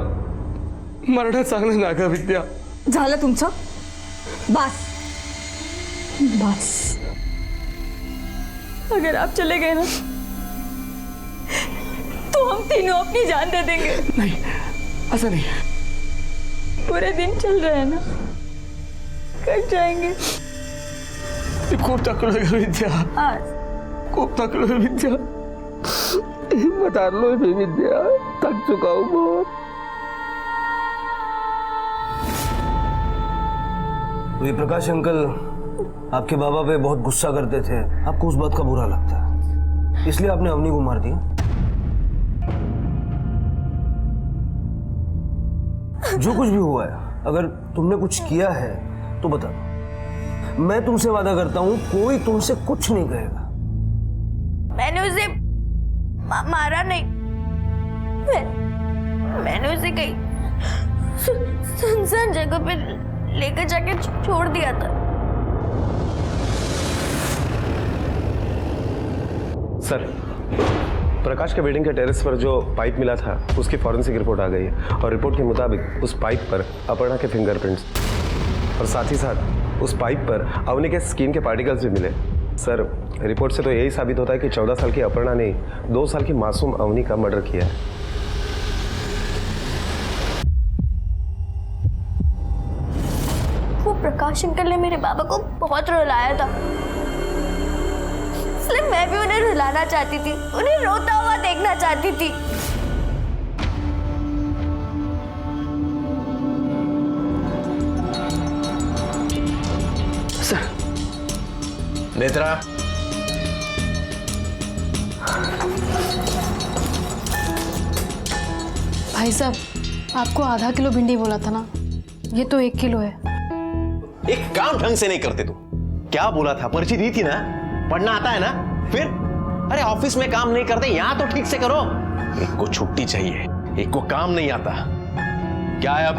मरणं चांगलं ना ग विद्या? झालं तुमचं? बस बस। अगर आप चले गए ना तो हम तीनों अपनी जान दे देंगे। नहीं, ऐसा नहीं। पूरे दिन चल रहे हैं ना, कट जाएंगे। खूब थकलोय ग विद्या, खूब थकलोय विद्या। हिम्मत हारलोय मी विद्या, थक चुका हूं बहुत। ये प्रकाश अंकल आपके बाबा पे बहुत गुस्सा करते थे, आपको उस बात का बुरा लगता है, इसलिए आपने अवनी को मार दिया। जो कुछ भी हुआ है, अगर तुमने कुछ किया है तो बता दो। मैं तुमसे वादा करता हूं कोई तुमसे कुछ नहीं कहेगा। मैंने उसे मारा नहीं, मैंने उसे कहीं सुनसान जगह पे लेकर जाके छोड़ दिया था। सर, प्रकाश के बिल्डिंग के टेरेस पर जो पाइप मिला था उसकी फॉरेंसिक रिपोर्ट आ गई है और रिपोर्ट के मुताबिक उस पाइप पर अपर्णा के फिंगरप्रिंट्स और साथ ही साथ उस पाइप पर अवनी के स्किन के पार्टिकल्स भी मिले। सर, रिपोर्ट से तो यही साबित होता है कि 14 साल की अपर्णा ने 2 साल की मासूम अवनी का मर्डर किया है। वो प्रकाश अंकल ने मेरे बाबा को बहुत रुलाया था, इसलिए मैं भी उन्हें रुलाना चाहती थी, उन्हें रोता हुआ देखना चाहती थी। सर, नेत्रा, भाई साहब, आपको आधा किलो भिंडी बोला था ना, ये तो 1 किलो है। एक काम ढंग से नहीं करते तुम। क्या बोला था? पर्ची दी थी ना, पढ़ना आता है ना? फिर अरे ऑफिस में काम नहीं करते, यहां तो ठीक से करो। एक को छुट्टी चाहिए, एक को काम नहीं आता। क्या है अब?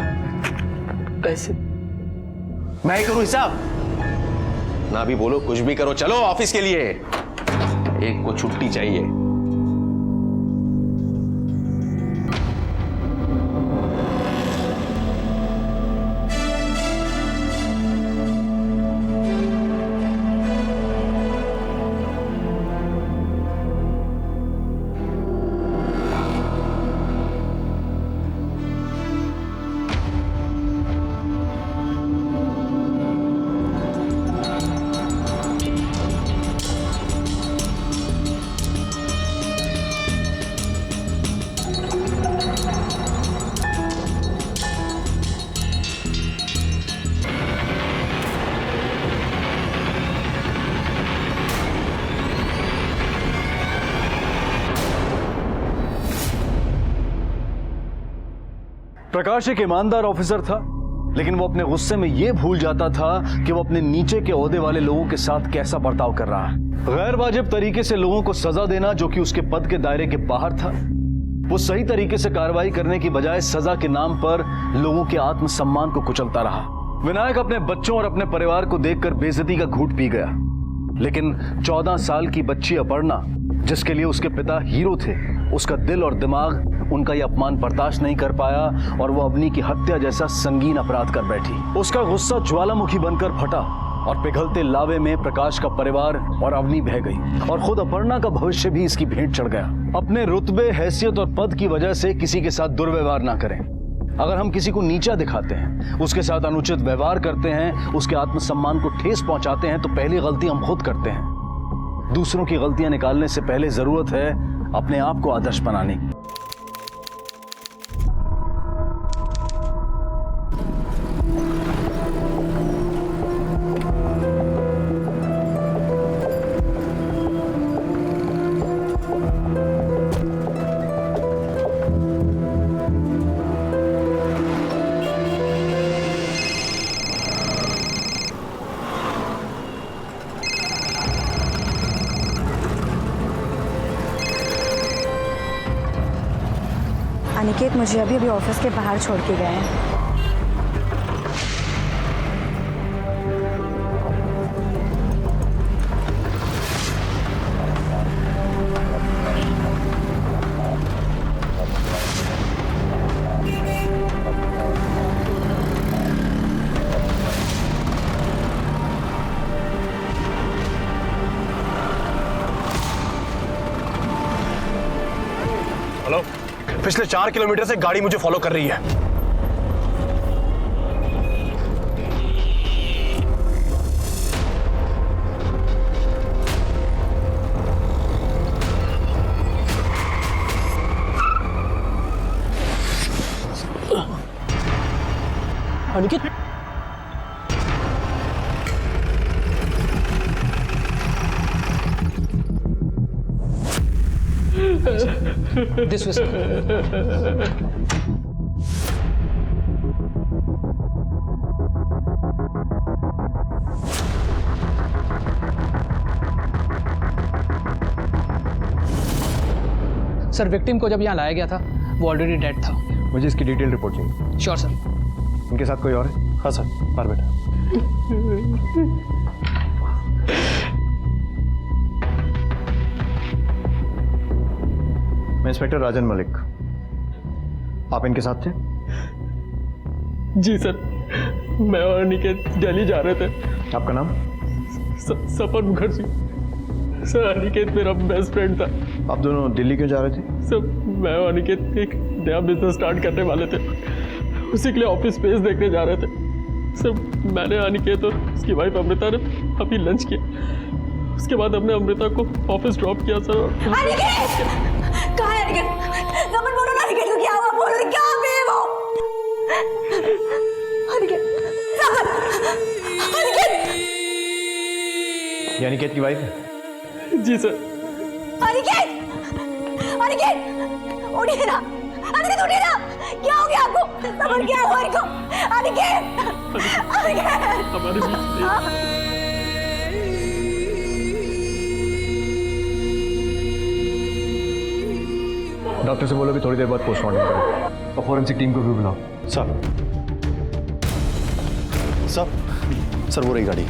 पैसे मैं ही करूं हिसाब? ना भी बोलो, कुछ भी करो, चलो ऑफिस के लिए। एक को छुट्टी चाहिए। प्रकाश एक ईमानदार ऑफिसर था, लेकिन वो अपने गुस्से में ये भूल जाता था कि वो अपने नीचे के ओहदे वाले लोगों के साथ कैसा बर्ताव कर रहा है। गैर वाजिब तरीके से लोगों को सजा देना, जो कि उसके पद के दायरे के बाहर था, वो सही तरीके से कार्रवाई करने की बजाय सजा के नाम पर लोगों के आत्मसम्मान को कुचलता रहा। विनायक अपने बच्चों और अपने परिवार को देखकर बेइज्जती का घूंट पी गया, लेकिन 14 साल की बच्ची अपर्णा, जिसके लिए उसके पिता हीरो थे, उसका दिल और दिमाग उनका यह अपमान बर्दाश्त नहीं कर पाया और वो अवनी की हत्या जैसा संगीन अपराध कर बैठी। उसका गुस्सा ज्वालामुखी बनकर फटा और पिघलते लावे में प्रकाश का परिवार और अवनी बह गई और खुद अपर्णा का भविष्य भी इसकी भेंट चढ़ गया। अपने रुतबे, हैसियत और पद की वजह से किसी के साथ दुर्व्यवहार ना करें। अगर हम किसी को नीचा दिखाते हैं, उसके साथ अनुचित व्यवहार करते हैं, उसके आत्मसम्मान को ठेस पहुंचाते हैं, तो पहली गलती हम खुद करते हैं। दूसरों की गलतियां निकालने से पहले जरूरत है अपने आप को आदर्श बनाने की। अनिकेत मुझे अभी अभी ऑफिस के बाहर छोड़ के गए हैं। हेलो, पिछले 4 किलोमीटर से गाड़ी मुझे फॉलो कर रही है। Aniket, this way, sir victim को जब यहाँ लाया गया था वो ऑलरेडी डेड था। मुझे इसकी डिटेल रिपोर्ट चाहिए। Sure sir. इनके साथ कोई और है? हाँ सर, बाहर बेटा। मैं इंस्पेक्टर राजन मलिक। आप इनके साथ थे? जी सर, मैं और अनिकेत दिल्ली जा रहे थे। आपका नाम? सपन मुखर्जी। सर अनिकेत मेरा बेस्ट फ्रेंड था। आप दोनों दिल्ली क्यों जा रहे थे? सर मैं और अनिकेत एक नया बिजनेस स्टार्ट करने वाले थे, उसी के लिए ऑफिस स्पेस देखने जा रहे थे। सर मैंने, अनिकेत और उसकी वाइफ अमृता ने अभी लंच किया। उसके बाद हमने अमृता को ऑफिस ड्रॉप किया सर। अनिकेत! कहाँ है अनिकेत? नमन बोलो ना, अनिकेत को क्या हुआ? बोलो क्या है वो? अनिकेत! अनिकेत! ये अनिकेत की वाइफ है? जी सर। अनिकेत! अनिकेत! उठिए ना! अनिकेत उठिए ना! क्या हो गया आपको? नमन क्या हुआ इनको? अनिकेत! अनिकेत! हमारे बीच डॉक्टर से बोलो कि थोड़ी देर बाद पोस्टमार्टम करें और फॉरेंसिक टीम को भी बुलाओ। सर वो रही गाड़ी।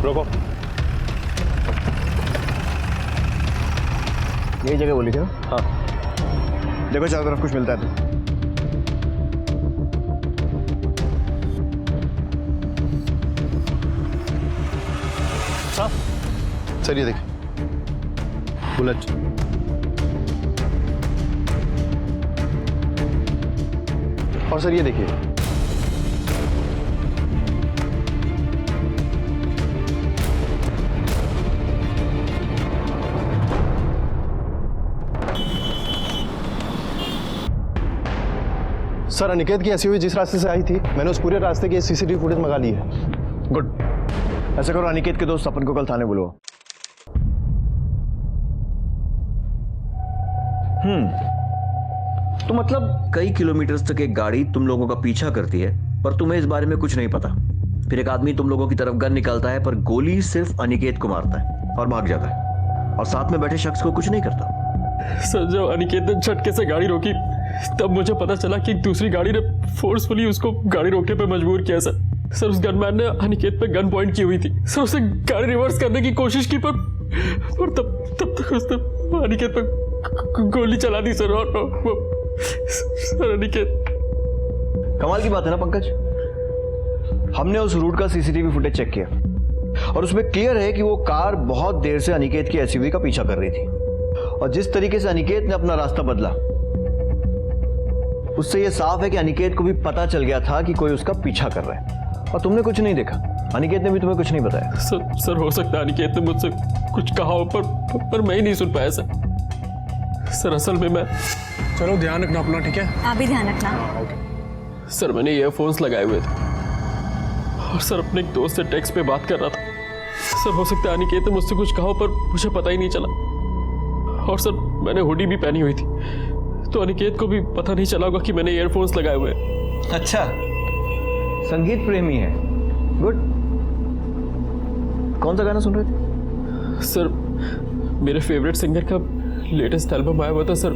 रोको। यही जगह बोली थी ना? हाँ। देखो चारों तरफ कुछ मिलता है तो। सर ये देखिए, बुलेट। और सर ये देखिए, सर अनिकेत की एसयूवी जिस रास्ते से आई थी, मैंने उस पूरे रास्ते की सीसीटीवी फुटेज मंगा ली है। गुड। ऐसा करो, अनिकेत के दोस्त अपन को कल थाने बुलाओ। तो मतलब कई किलोमीटर तक एक गाड़ी तुम लोगों का पीछा करती है, पर तुम्हें इस बारे में कुछ नहीं पता। फिर एक आदमी तुम लोगों की तरफ गन निकालता है, पर गोली सिर्फ अनिकेत को मारता है और भाग जाता है, और साथ में बैठे शख्स को कुछ नहीं करता। सर जब अनिकेत ने झटके से गाड़ी रोकी, तब मुझे पता चला कि दूसरी गाड़ी ने फोर्सफुली उसको गाड़ी रोकने पर मजबूर किया सर उस गनमैन ने अनिकेत पे गन पॉइंट की हुई थी। सर उसने गाड़ी रिवर्स करने की कोशिश की, पर तब तक उसने अनिकेत पे गोली चला दी सर। और सर अनिकेत। कमाल की बात है ना पंकज, हमने उस रूट का सीसीटीवी फुटेज चेक किया और उसमें क्लियर है कि वो कार बहुत देर से अनिकेत की एसयूवी का पीछा कर रही थी, और जिस तरीके से अनिकेत ने अपना रास्ता बदला, उससे यह साफ है कि अनिकेत को भी पता चल गया था कि कोई उसका पीछा कर रहा है, और तुमने कुछ नहीं देखा। अनिकेत ने भी तुम्हें कुछ नहीं बताया। सर हो सकता है अनिकेत ने मुझसे कुछ कहा हो, पर मैं ही नहीं सुन पाया सर असल में मैं। चलो ध्यान रखना अपना, ठीक है? आप भी ध्यान रखना। सर मैंने ईयरफोन्स लगाए हुए थे और सर अपने एक दोस्त से टेक्स्ट पे बात कर रहा था। सर हो सकता है अनिकेत ने मुझसे कुछ कहा हो, पर मुझे पता ही नहीं चला। और सर मैंने हुडी भी पहनी हुई थी, तो अनिकेत को भी पता नहीं चला होगा कि मैंने ईयरफोन्स लगाए हुए हैं। अच्छा, संगीत प्रेमी है। गुड। कौन सा गाना सुन रहे थे? सर मेरे फेवरेट सिंगर का लेटेस्ट एल्बम आया हुआ था सर,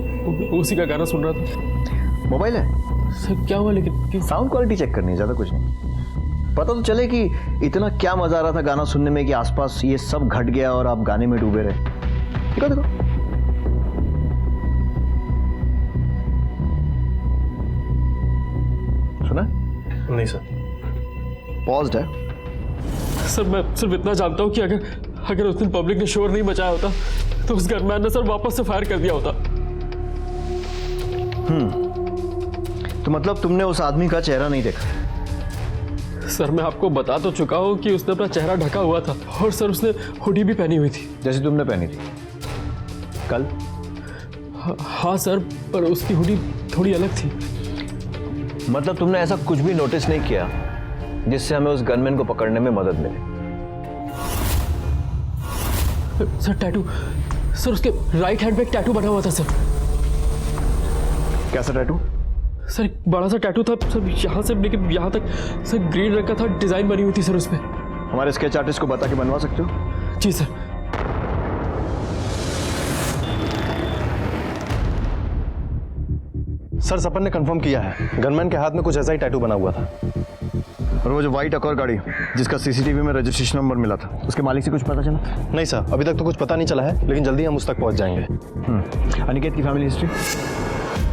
उसी का गाना सुन रहा था। मोबाइल है? सर क्या हुआ? लेकिन साउंड क्वालिटी चेक करनी है, ज्यादा कुछ नहीं। पता तो चले कि इतना क्या मजा आ रहा था गाना सुनने में कि आसपास ये सब घट गया और आप गाने में डूबे रहे। देखो देखो, सुना? नहीं सर। पॉज्ड है। सर मैं सिर्फ इतना जानता हूँ कि अगर उस दिन पब्लिक ने शोर नहीं मचाया होता तो उस गनमैन ने सर वापस से फायर कर दिया होता। तो मतलब तुमने उस आदमी का चेहरा नहीं देखा? सर मैं आपको बता तो चुका हूँ कि उसने अपना चेहरा ढका हुआ था और सर उसने हुडी भी पहनी हुई थी, जैसे तुमने पहनी थी कल। हाँ सर, पर उसकी हुडी थोड़ी अलग थी। मतलब तुमने ऐसा कुछ भी नोटिस नहीं किया जिससे हमें उस गनमैन को पकड़ने में मदद मिले? सर टैटू, सर उसके राइट हैंड पे एक टैटू बना हुआ था सर। कैसा टैटू? सर एक बड़ा सा टैटू था सर, यहाँ से लेके यहाँ तक सर, ग्रीन रंग का था, डिजाइन बनी हुई थी सर उसमें। हमारे स्केच आर्टिस्ट को बता के बनवा सकते हो? जी सर। सर सपन ने कंफर्म किया है, गनमैन के हाथ में कुछ ऐसा ही टैटू बना हुआ था। और वो जो व्हाइट अकॉर गाड़ी जिसका सीसीटीवी में रजिस्ट्रेशन नंबर मिला था, उसके मालिक से कुछ पता चला? नहीं सर, अभी तक तो कुछ पता नहीं चला है, लेकिन जल्दी हम उस तक पहुंच जाएंगे। अनिकेत की फैमिली हिस्ट्री?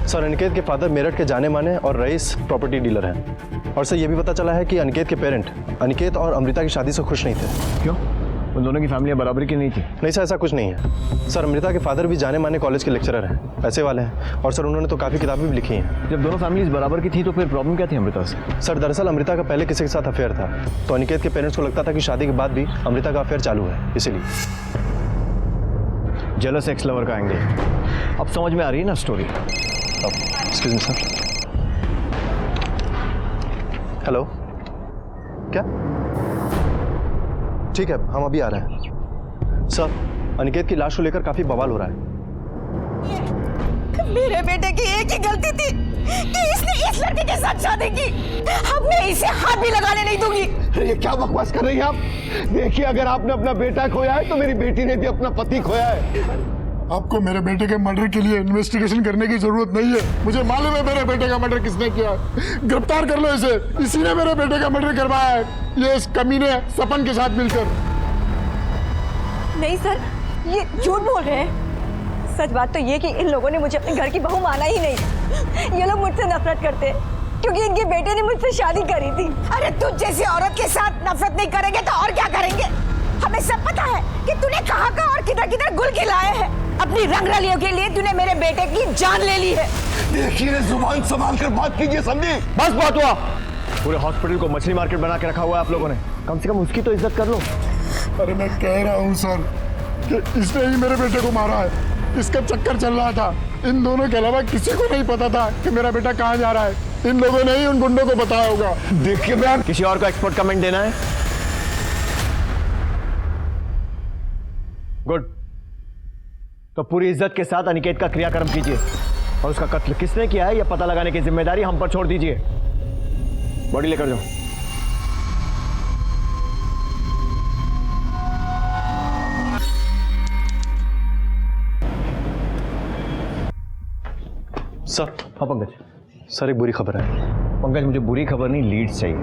सर अनिकेत के फादर मेरठ के जाने माने और रईस प्रॉपर्टी डीलर हैं। और सर ये भी पता चला है कि अनिकेत के पेरेंट अनिकेत और अमृता की शादी से खुश नहीं थे। क्यों? उन दोनों की फैमिलियाँ बराबरी की नहीं थी? नहीं सर, ऐसा कुछ नहीं है। सर अमृता के फादर भी जाने माने कॉलेज के लेक्चरर हैं, पैसे वाले हैं, और सर उन्होंने तो काफ़ी किताबें भी लिखी हैं। जब दोनों फैमिलीज बराबर की थी तो फिर प्रॉब्लम क्या थी अमृता से? सर दरअसल अमृता का पहले किसी के साथ अफेयर था, तो अनिकेत के पेरेंट्स को लगता था कि शादी के बाद भी अमृता का अफेयर चालू है, इसीलिए। जेलस एक्स लवर का एंगल अब समझ में आ रही है ना story? Excuse me sir. Hello, क्या? ठीक है, हम अभी आ रहे हैं। सर अनिकेत की लाश को लेकर काफी बवाल हो रहा है। मेरे बेटे की एक ही गलती थी कि इसने इस लड़के के साथ शादी की। अब मैं इसे हाथ भी लगाने नहीं दूंगी। ये क्या बकवास कर रही हैं आप? देखिए, अगर आपने अपना बेटा खोया है तो मेरी बेटी ने भी अपना पति खोया है। आपको मेरे बेटे के मर्डर के लिए इन्वेस्टिगेशन करने की जरूरत नहीं है। मुझे मालूम है मेरे बेटे का मर्डर किसने किया। गिरफ्तार कर लो इसे, इसी ने मेरे बेटे का मर्डर करवाया है, ये इस कमीने सपन के साथ मिलकर। नहीं सर, ये झूठ बोल रहे हैं। सच बात तो ये कि इन लोगों ने मुझे अपने घर की बहू माना ही नहीं। ये लोग मुझसे नफरत करते हैं क्योंकि इनके बेटे ने मुझसे शादी करी थी। अरे तुझ जैसी औरत के साथ नफरत नहीं करेंगे तो और क्या करेंगे? हमें सब पता है कि तूने कहाँ और किधर किधर गुल खिलाए हैं। अपनी रंगरलियों के लिए तूने मेरे बेटे की जान ले ली है। देखिए, जुबान संभाल कर बात कीजिए संदीप। बस बात हुआ। पूरे हॉस्पिटल को मछली मार्केट बना के रखा हुआ है आप लोगों ने, कम से कम उसकी तो इज्जत कर लो। अरे मैं कह रहा हूँ सर कि इसने ही मेरे बेटे को मारा है। इसका चक्कर चल रहा था। इन दोनों के अलावा किसी को नहीं पता था कि मेरा बेटा कहाँ जा रहा है। इन लोगों ने ही उन गुंडों को बताया होगा। देखिए मैम, किसी और को एक्सपर्ट कमेंट देना है? गुड। तो पूरी इज्जत के साथ अनिकेत का क्रियाक्रम कीजिए और उसका कत्ल किसने किया है यह पता लगाने की जिम्मेदारी हम पर छोड़ दीजिए। बॉडी लेकर जाओ। सर। हाँ पंकज। सर एक बुरी खबर है। पंकज मुझे बुरी खबर नहीं, लीड्स चाहिए।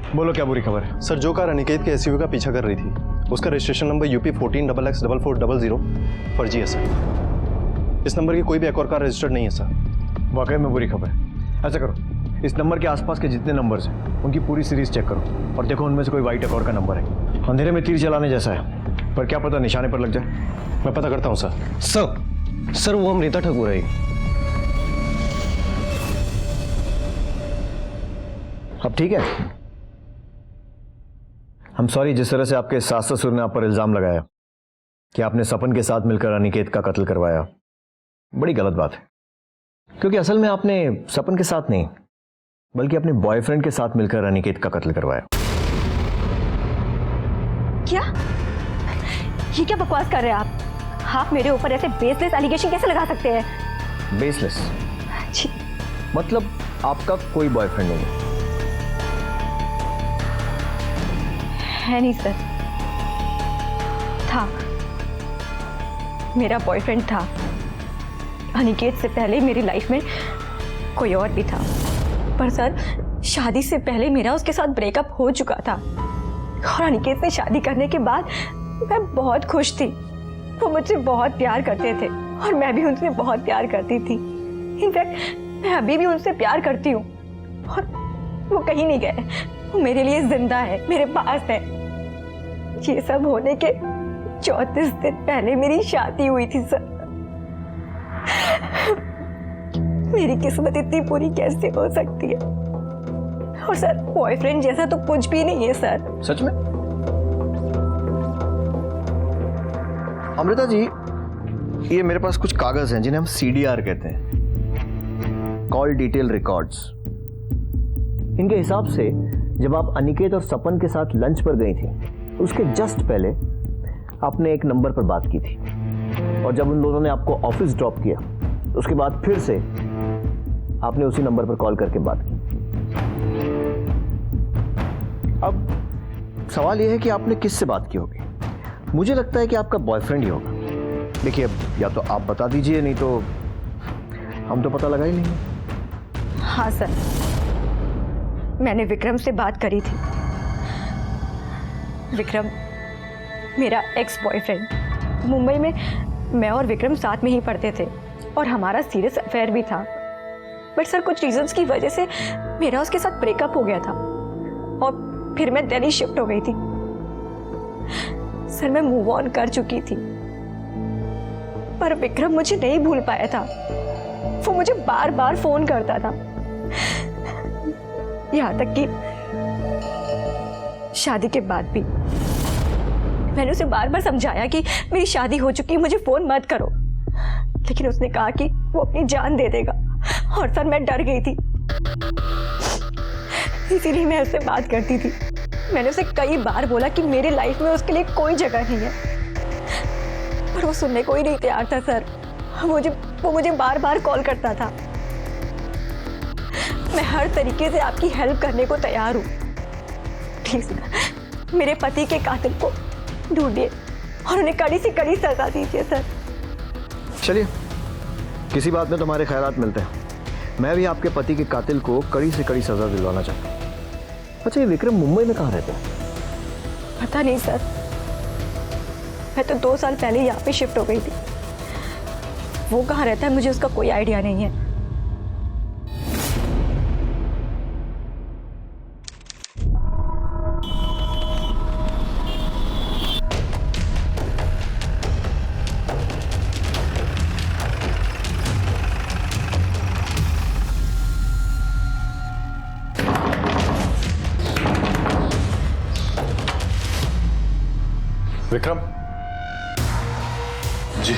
बोलो क्या बुरी खबर है? सर जो कार अनिकेत के एसयूवी का पीछा कर रही थी उसका रजिस्ट्रेशन नंबर UP 14XX4400 फर्जी है सर। इस नंबर की कोई भी एक और कार रजिस्टर्ड नहीं है सर। वाकई में बुरी खबर है। ऐसा करो, इस नंबर के आसपास के जितने नंबर्स हैं उनकी पूरी सीरीज चेक करो और देखो उनमें से कोई व्हाइट अकॉर का नंबर है। अंधेरे में तीर चलाने जैसा है, पर क्या पता निशाने पर लग जाए। मैं पता करता हूँ सर। सर वो अमृता ठाकुर है। अब ठीक है? हम सॉरी जिस तरह से आपके सास ससुर ने आप पर इल्जाम लगाया कि आपने सपन के साथ मिलकर अनिकेत का कत्ल करवाया। बड़ी गलत बात है, क्योंकि असल में आपने सपन के साथ नहीं बल्कि अपने बॉयफ्रेंड के साथ मिलकर अनिकेत का कत्ल करवाया। क्या? ये क्या बकवास कर रहे हैं आप मेरे ऊपर ऐसे बेसलेस एलिगेशन कैसे लगा सकते हैं? बेसलेस मतलब आपका कोई बॉयफ्रेंड नहीं है? नहीं सर, था। मेरा बॉयफ्रेंड था। अनिकेत से पहले मेरी लाइफ में कोई और भी था, पर सर शादी से पहले मेरा उसके साथ ब्रेकअप हो चुका था और अनिकेत से शादी करने के बाद मैं बहुत खुश थी। वो मुझसे बहुत प्यार करते थे और मैं भी उनसे बहुत प्यार करती थी। इनफैक्ट मैं अभी भी उनसे प्यार करती हूँ और वो कहीं नहीं गए। वो मेरे लिए जिंदा है, मेरे पास है। ये सब होने के 34 दिन पहले मेरी शादी हुई थी सर। मेरी किस्मत इतनी बुरी कैसे हो सकती है? और सर बॉयफ्रेंड जैसा तो कुछ भी नहीं है सर। सच में? अमृता जी, ये मेरे पास कुछ कागज हैं जिन्हें हम CDR कहते हैं, कॉल डिटेल रिकॉर्ड्स। इनके हिसाब से जब आप अनिकेत और सपन के साथ लंच पर गई थी, उसके जस्ट पहले आपने एक नंबर पर बात की थी और जब उन दोनों ने आपको ऑफिस ड्रॉप किया उसके बाद फिर से आपने उसी नंबर पर कॉल करके बात की। अब सवाल यह है कि आपने किससे बात की होगी? मुझे लगता है कि आपका बॉयफ्रेंड ही होगा। देखिए, अब या तो आप बता दीजिए, नहीं तो हम तो पता लगा ही लेंगे। हाँ सर, मैंने विक्रम से बात करी थी। विक्रम मेरा एक्स बॉयफ्रेंड। मुंबई में मैं और विक्रम साथ में ही पढ़ते थे और हमारा सीरियस अफेयर भी था, बट सर कुछ रीजंस की वजह से मेरा उसके साथ ब्रेकअप हो गया था और फिर मैं दिल्ली शिफ्ट हो गई थी। सर मैं मूव ऑन कर चुकी थी, पर विक्रम मुझे नहीं भूल पाया था। वो मुझे बार बार फोन करता था, यहाँ तक कि शादी के बाद भी। मैंने उसे बार बार समझाया कि मेरी शादी हो चुकी है, मुझे फोन मत करो, लेकिन उसने कहा कि वो अपनी जान दे देगा। और सर मैं डर गई थी, इसीलिए मैं उससे बात करती थी। मैंने उसे कई बार बोला कि मेरी लाइफ में उसके लिए कोई जगह नहीं है, पर वो सुनने को ही नहीं तैयार था सर। वो मुझे बार बार कॉल करता था। मैं हर तरीके से आपकी हेल्प करने को तैयार हूँ। प्लीज मेरे पति के कातिल को ढूंढिए और उन्हें कड़ी से कड़ी सजा दीजिए सर। चलिए, किसी बात में तुम्हारे ख्यालात मिलते हैं। मैं भी आपके पति के कातिल को कड़ी से कड़ी सजा दिलवाना चाहता हूँ। अच्छा, ये विक्रम मुंबई में कहाँ रहता है? पता नहीं सर, मैं तो 2 साल पहले यहाँ पे शिफ्ट हो गई थी। वो कहाँ रहता है मुझे उसका कोई आइडिया नहीं है। विक्रम जी।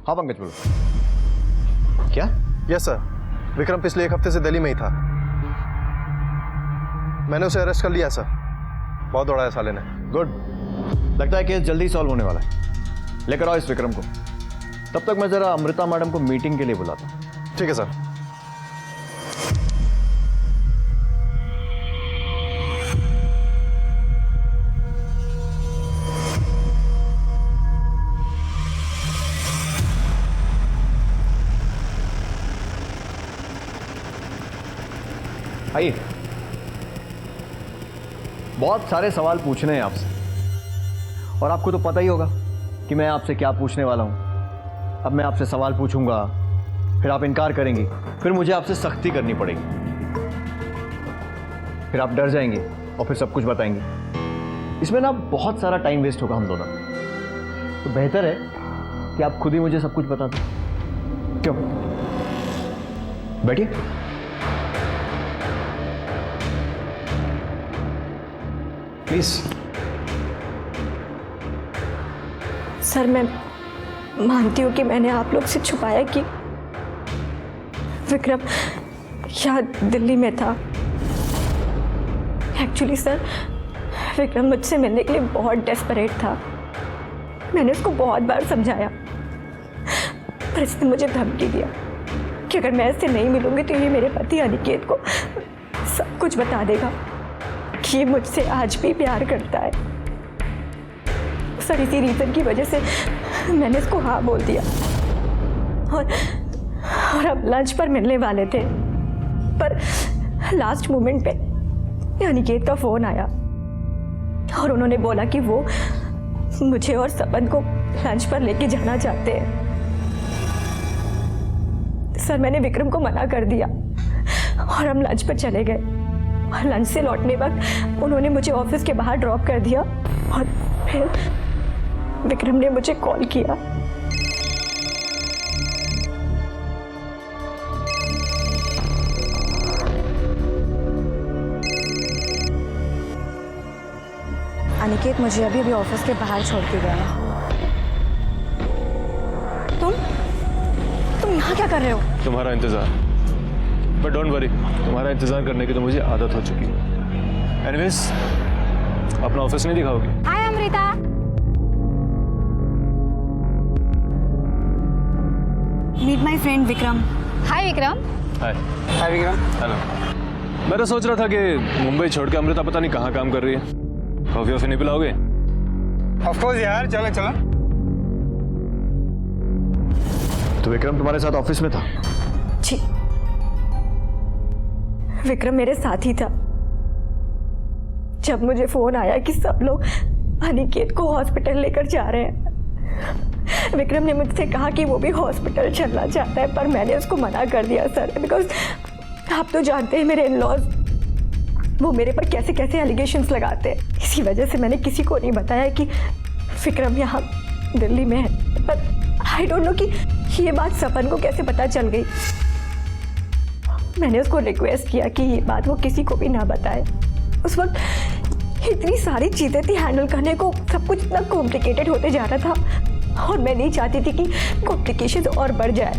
हाँ पंकज, बोलो। क्या? यस सर, विक्रम पिछले 1 हफ्ते से दिल्ली में ही था। मैंने उसे अरेस्ट कर लिया सर। बहुत दौड़ाया साले ने। गुड, लगता है केस जल्दी सॉल्व होने वाला है। लेकर आओ इस विक्रम को। तब तक मैं जरा अमृता मैडम को मीटिंग के लिए बुलाता हूँ। ठीक है सर। आइए, बहुत सारे सवाल पूछने हैं आपसे और आपको तो पता ही होगा कि मैं आपसे क्या पूछने वाला हूं। अब मैं आपसे सवाल पूछूंगा, फिर आप इनकार करेंगी, फिर मुझे आपसे सख्ती करनी पड़ेगी, फिर आप डर जाएंगे और फिर सब कुछ बताएंगे। इसमें ना बहुत सारा टाइम वेस्ट होगा हम दोनों। तो बेहतर है कि आप खुद ही मुझे सब कुछ बता दो। क्यों? बैठिए। प्लीज। सर मैं मानती हूँ कि मैंने आप लोग से छुपाया कि विक्रम यहाँ दिल्ली में था। एक्चुअली सर, विक्रम मुझसे मिलने के लिए बहुत डेस्परेट था। मैंने उसको बहुत बार समझाया, पर इसने मुझे धमकी दिया कि अगर मैं इससे नहीं मिलूंगी तो ये मेरे पति अनिकेत को सब कुछ बता देगा कि ये मुझसे आज भी प्यार करता है। सर, इसी रीज़न की वजह से मैंने इसको हाँ बोल दिया और अब लंच पर मिलने वाले थे, पर लास्ट मोमेंट पे अनिकेत का फ़ोन आया और उन्होंने बोला कि वो मुझे और सपन को लंच पर लेके जाना चाहते हैं। सर, मैंने विक्रम को मना कर दिया और हम लंच पर चले गए। और लंच से लौटने वक्त उन्होंने मुझे ऑफिस के बाहर ड्रॉप कर दिया और फिर विक्रम ने मुझे कॉल किया। अनिकेत मुझे अभी ऑफिस के बाहर छोड़ के गया है। तुम यहाँ क्या कर रहे हो? तुम्हारा इंतजार। बट डोंट वरी, तुम्हारा इंतजार करने की तो मुझे आदत हो चुकी है। एनीवेज, अपना ऑफिस नहीं दिखाओगी? Hi Amrita. Meet my friend Vikram. Hi Vikram. Hi. Hi Vikram. Hello. मैं तो सोच रहा था कि मुंबई छोड़ के अमृता पता नहीं कहाँ काम कर रही है। कॉफी वॉफी नहीं पिलाओगे? ऑफ कोर्स यार, चलो चलो। तो विक्रम तुम्हारे साथ ऑफिस में था? जी, विक्रम मेरे साथ ही था। जब मुझे फोन आया कि सब लोग अनिकेत को हॉस्पिटल लेकर जा रहे हैं, विक्रम ने मुझसे कहा कि वो भी हॉस्पिटल चलना चाहता है, पर मैंने उसको मना कर दिया सर, बिकॉज आप तो जानते हैं मेरे इन-लॉज वो मेरे पर कैसे कैसे एलिगेशंस लगाते हैं। इसी वजह से मैंने किसी को नहीं बताया कि विक्रम यहाँ दिल्ली में है। पर आई डोंट नो कि ये बात सपन को कैसे पता चल गई। मैंने उसको रिक्वेस्ट किया कि ये बात वो किसी को भी ना बताए। उस वक्त इतनी सारी चीज़ें थी हैंडल करने को, सब कुछ इतना कॉम्प्लिकेटेड होते जा रहा था और मैं नहीं चाहती थी कि कॉम्प्लिकेशंस और बढ़ जाए।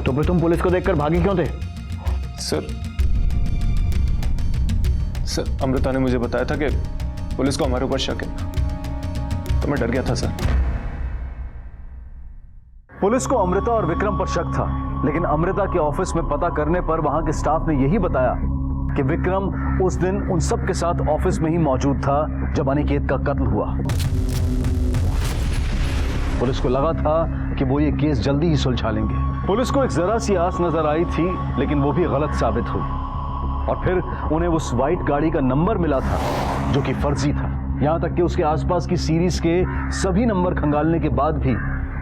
तो फिर तुम पुलिस को देखकर भागी क्यों थे? सर, अमृता ने मुझे बताया था कि पुलिस को हमारे ऊपर शक है, तो मैं डर गया था सर। पुलिस को अमृता और विक्रम पर शक था, लेकिन अमृता के ऑफिस में पता करने पर वहां के स्टाफ ने यही बताया कि विक्रम उस दिन उन सब के साथ ऑफिस में ही मौजूद था जब अनिकेत का कत्ल हुआ। पुलिस को लगा था कि वो ये केस जल्दी ही सुलझा लेंगे। पुलिस को एक जरा सी आस नजर आई थी, लेकिन वो भी गलत साबित हुई और फिर उन्हें उस वाइट गाड़ी का नंबर मिला था जो कि फर्जी था। यहां तक कि उसके आसपास की सीरीज के सभी नंबर खंगालने के बाद भी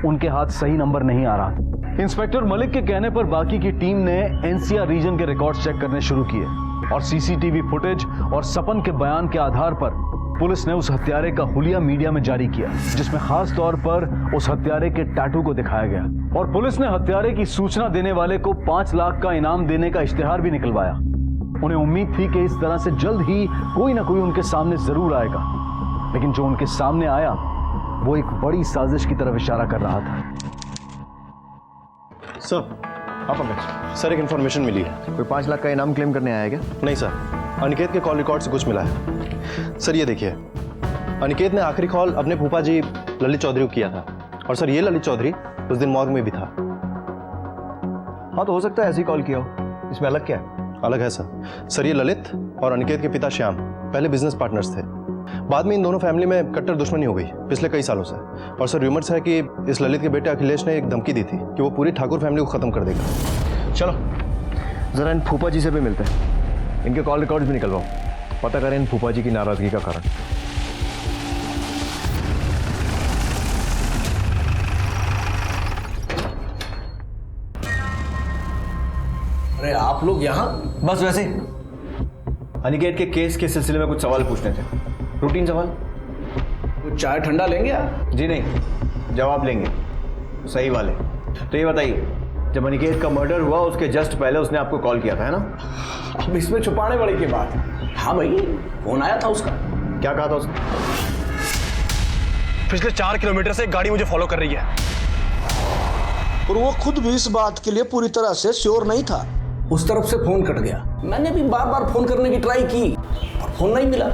उनके हाथ सही नंबर नहीं आ रहा था। इंस्पेक्टर मलिक के कहने पर बाकी की टीम ने एनसीआर रीजन के रिकॉर्ड्स चेक करने शुरू किए और सीसीटीवी फुटेज और सपन के बयान के आधार पर पुलिस ने उस हत्यारे का हुलिया मीडिया में जारी किया, जिसमें खास तौर पर उस हत्यारे के टैटू को दिखाया गया और पुलिस ने हत्यारे की सूचना देने वाले को 5 लाख का इनाम देने का इश्तिहार भी निकलवाया। उन्हें उम्मीद थी कि इस तरह से जल्द ही कोई ना कोई उनके सामने जरूर आएगा, लेकिन जो उनके सामने आया वो एक बड़ी साजिश की तरफ इशारा कर रहा था। सर एक इन्फॉर्मेशन मिली है। कोई 5 लाख का इनाम क्लेम करने आया है क्या? नहीं सर, अनिकेत के कॉल रिकॉर्ड से कुछ मिला है। सर ये देखिए, अनिकेत ने आखिरी कॉल अपने फूफा जी ललित चौधरी को किया था और सर ये ललित चौधरी उस दिन मॉर्ग में भी था। हाँ, तो हो सकता है ऐसे ही कॉल किया हो। इसमें अलग क्या है? अलग है सर ये ललित और अनिकेत के पिता श्याम पहले बिजनेस पार्टनर्स थे। बाद में इन दोनों फैमिली में कट्टर दुश्मनी हो गई पिछले कई सालों से। और सर र्यूमर्स है कि इस ललित के बेटे अखिलेश ने एक धमकी दी थी कि वो पूरी ठाकुर फैमिली को खत्म कर देगा। चलो जरा इन फूफा जी से भी मिलते हैं, इनके कॉल रिकॉर्ड्स भी निकलवाओ, पता करें इन फूफा जी की नाराजगी का कारण। अरे आप लोग यहाँ? बस वैसे अनिकेत के केस के सिलसिले में कुछ सवाल पूछने थे, रूटीन सवाल। तो चाय ठंडा लेंगे आप? जी नहीं, जवाब लेंगे सही वाले। तो ये बताइए, जब अनिकेत का मर्डर हुआ उसके जस्ट पहले उसने आपको कॉल किया था, है ना? अब इसमें छुपाने वाली की बात है। हाँ भाई, फोन आया था उसका। क्या कहा था उसने? पिछले 4 किलोमीटर से एक गाड़ी मुझे फॉलो कर रही है। और वो खुद भी इस बात के लिए पूरी तरह से श्योर नहीं था। उस तरफ से फोन कट गया। मैंने भी बार बार फोन करने की ट्राई की और फोन नहीं मिला।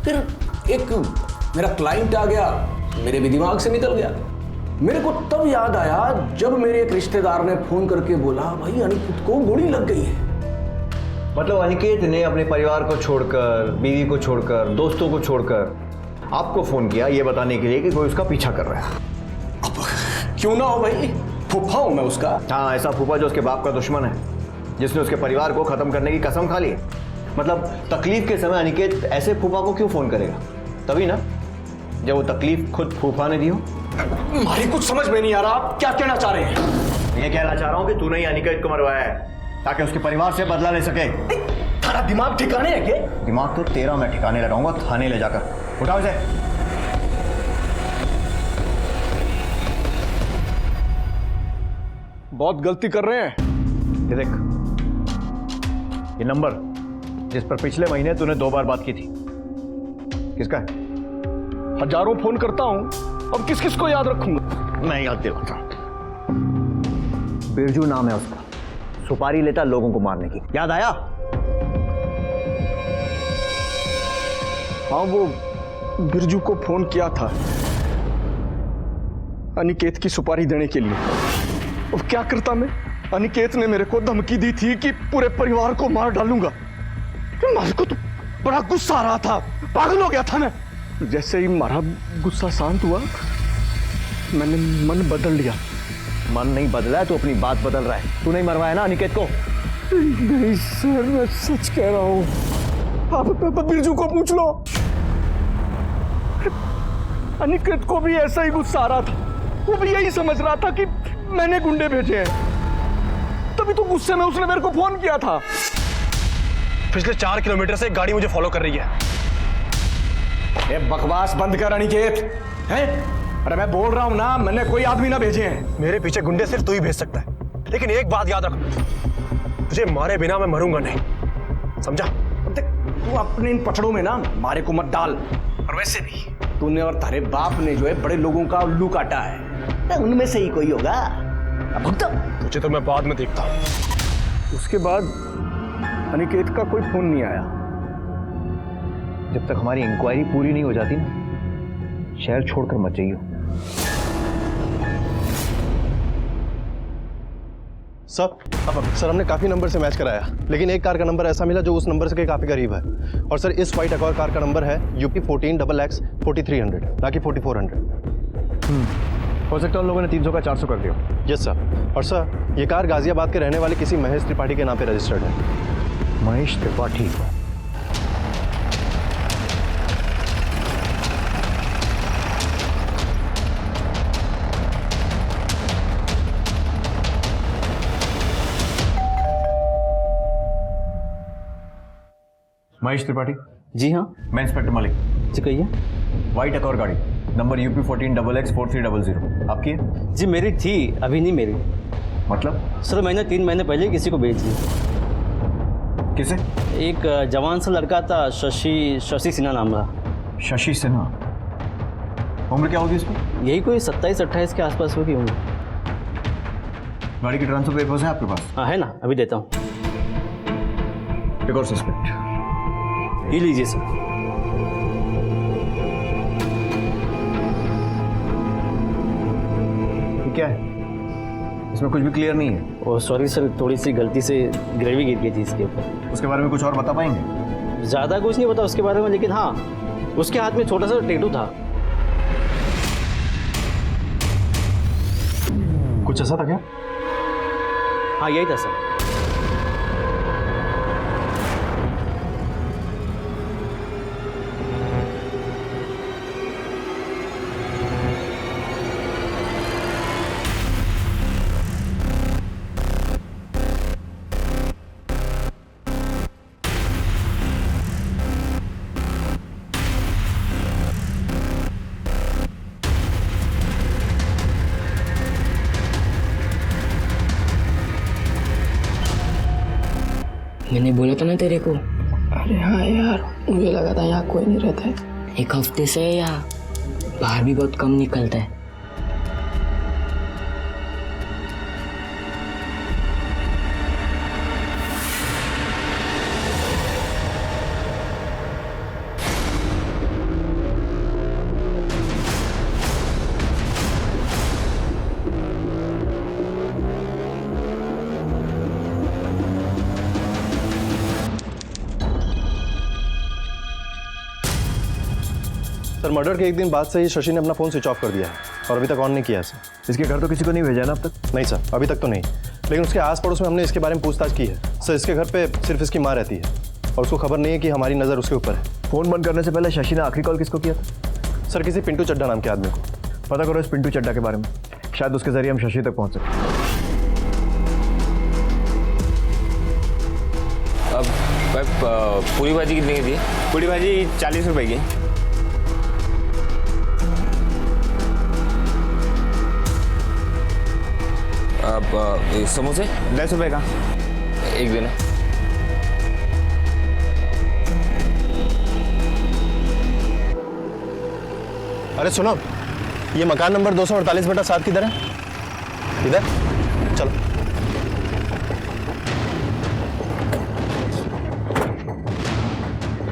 फिर एक मेरा क्लाइंट आ गया, मेरे भी दिमाग से निकल गया। मेरे को तब याद आया जब मेरे एक रिश्तेदार ने फोन करके बोला भाई अनिकेत को गोली लग गई है। मतलब अनिकेत ने अपने परिवार को छोड़कर, बीवी को छोड़कर, दोस्तों को छोड़कर आपको फोन किया ये बताने के लिए कि कोई उसका पीछा कर रहा है। अब क्यों ना हो भाई, फूफा हूं मैं उसका। हाँ, ऐसा फूफा जो उसके बाप का दुश्मन है, जिसने उसके परिवार को खत्म करने की कसम खा ली। मतलब तकलीफ के समय अनिकेत ऐसे फूफा को क्यों फोन करेगा? तभी ना जब वो तकलीफ खुद फूफा ने दी हो। मारी कुछ समझ में नहीं आ रहा, आप क्या कहना चाह रहे हैं? ये कहना चाह रहा हूं कि तूने ही अनिकेत को मरवाया है ताकि उसके परिवार से बदला ले सके। थारा दिमाग ठिकाने है क्या? दिमाग तो तेरा मैं ठिकाने लगाऊंगा थाने ले जाकर। उठाओ इसे। बहुत गलती कर रहे हैं। ये देख, ये नंबर जिस पर पिछले महीने तूने 2 बार बात की थी, किसका है? हजारों फोन करता हूं, अब किस किस को याद रखूंगा? मैं याद दिलाता हूं। बिरजू नाम है उसका, सुपारी लेता लोगों को मारने की। याद आया? हाँ, वो बिरजू को फोन किया था अनिकेत की सुपारी देने के लिए। अब क्या करता मैं? अनिकेत ने मेरे को धमकी दी थी कि पूरे परिवार को मार डालूंगा। मेरे को तो बड़ा गुस्सा आ रहा था, पागल हो गया था मैं। जैसे ही मारा गुस्सा शांत हुआ, मैंने मन बदल लिया। मन नहीं बदला है तो अपनी बात बदल रहा है। तू नहीं मरवाया ना अनिकेत को? नहीं सर, मैं सच कह रहा हूं। आप बिरजू को पूछ लो। अनिकेत को भी ऐसा ही गुस्सा आ रहा था, वो भी यही समझ रहा था कि मैंने गुंडे भेजे हैं। तभी तो गुस्से में उसने मेरे को फोन किया था। पिछले 4 किलोमीटर से एक गाड़ी मुझे फॉलो कर रही है। ये बकवास बंद कर अनिकेत, हैं? अरे मैं बोल रहा हूं ना, मैंने कोई आदमी ना भेजे हैं। मेरे पीछे गुंडे सिर्फ तू ही भेज सकता है, लेकिन एक बात याद रख, तुझे मारे बिना मैं मरूंगा नहीं, समझा? तू अपने इन पचड़ों में ना मारे को मत डाल। और वैसे भी तूने और तारे बाप ने जो है बड़े लोगों का उल्लू काटा है, उनमें से ही कोई होगा। अब भुगतो। तुझे तो मैं बाद में देखता हूं। उसके बाद अनिकेत का कोई फोन नहीं आया। जब तक हमारी इंक्वायरी पूरी नहीं हो जाती ना, शहर छोड़कर मत जाइयो। सर हमने काफ़ी नंबर से मैच कराया, लेकिन एक कार का नंबर ऐसा मिला जो उस नंबर से काफ़ी करीब है। और सर इस वाइट अकॉर कार का नंबर है UP 14XX 4300, ना कि 4400। हो सकता है उन लोगों ने 300 का 400 कर दिया। Yes sir. और सर ये कार गाजियाबाद के रहने वाले किसी महेश त्रिपाठी के नाम पे रजिस्टर्ड है। महेश त्रिपाठी? महेश त्रिपाठी? जी हाँ। मैं इंस्पेक्टर मलिक। जी कहिए। व्हाइट अकॉर गाड़ी नंबर UP 14XX 4300 आपकी है? जी मेरी थी, अभी नहीं मेरी। मतलब? सर मैंने 3 महीने पहले किसी को बेच दी। किसे? एक जवान सा लड़का था, शशि सिन्हा नाम था। शशि सिन्हा? उम्र क्या होगी इसकी? यही कोई 27-28 के आसपास होगी उम्र। गाड़ी के ट्रांसफर पेपर्स हैं आपके पास? हाँ है ना, अभी देता हूँ। एक और सस्पेक्ट ये लीजिए सर। क्या है इसमें? कुछ भी क्लियर नहीं है। ओह सॉरी सर, थोड़ी सी गलती से ग्रेवी गिर गई थी इसके ऊपर। उसके बारे में कुछ और बता पाएंगे? ज़्यादा कुछ नहीं पता उसके बारे में, लेकिन हाँ उसके हाथ में छोटा सा टैटू था। कुछ ऐसा था क्या? हाँ यही था सर। मैंने बोला था ना तेरे को। अरे हाँ यार, मुझे लगा था यहाँ कोई नहीं रहता है। 1 हफ्ते से यहाँ बाहर भी बहुत कम निकलता है। सर मर्डर के एक दिन बाद से ही शशि ने अपना फ़ोन स्विच ऑफ कर दिया है और अभी तक ऑन नहीं किया है सर। इसके घर तो किसी को नहीं भेजा ना अब तक? नहीं सर, अभी तक तो नहीं, लेकिन उसके आस पड़ोस में हमने इसके बारे में पूछताछ की है सर। इसके घर पे सिर्फ इसकी माँ रहती है और उसको खबर नहीं है कि हमारी नज़र उसके ऊपर है। फ़ोन बंद करने से पहले शशि ने आखिरी कॉल किसको किया था? सर किसी पिंटू चड्ढा नाम के आदमी को। पता करो इस पिंटू चड्ढा के बारे में, शायद उसके जरिए हम शशि तक पहुँच सकते। अब पूरी भाजी कितने की थी? पूरी भाजी 40 रुपए की। अब समोसे 10 रुपए का एक देना। अरे सुनो, ये मकान नंबर 248/7 किधर है? इधर चलो।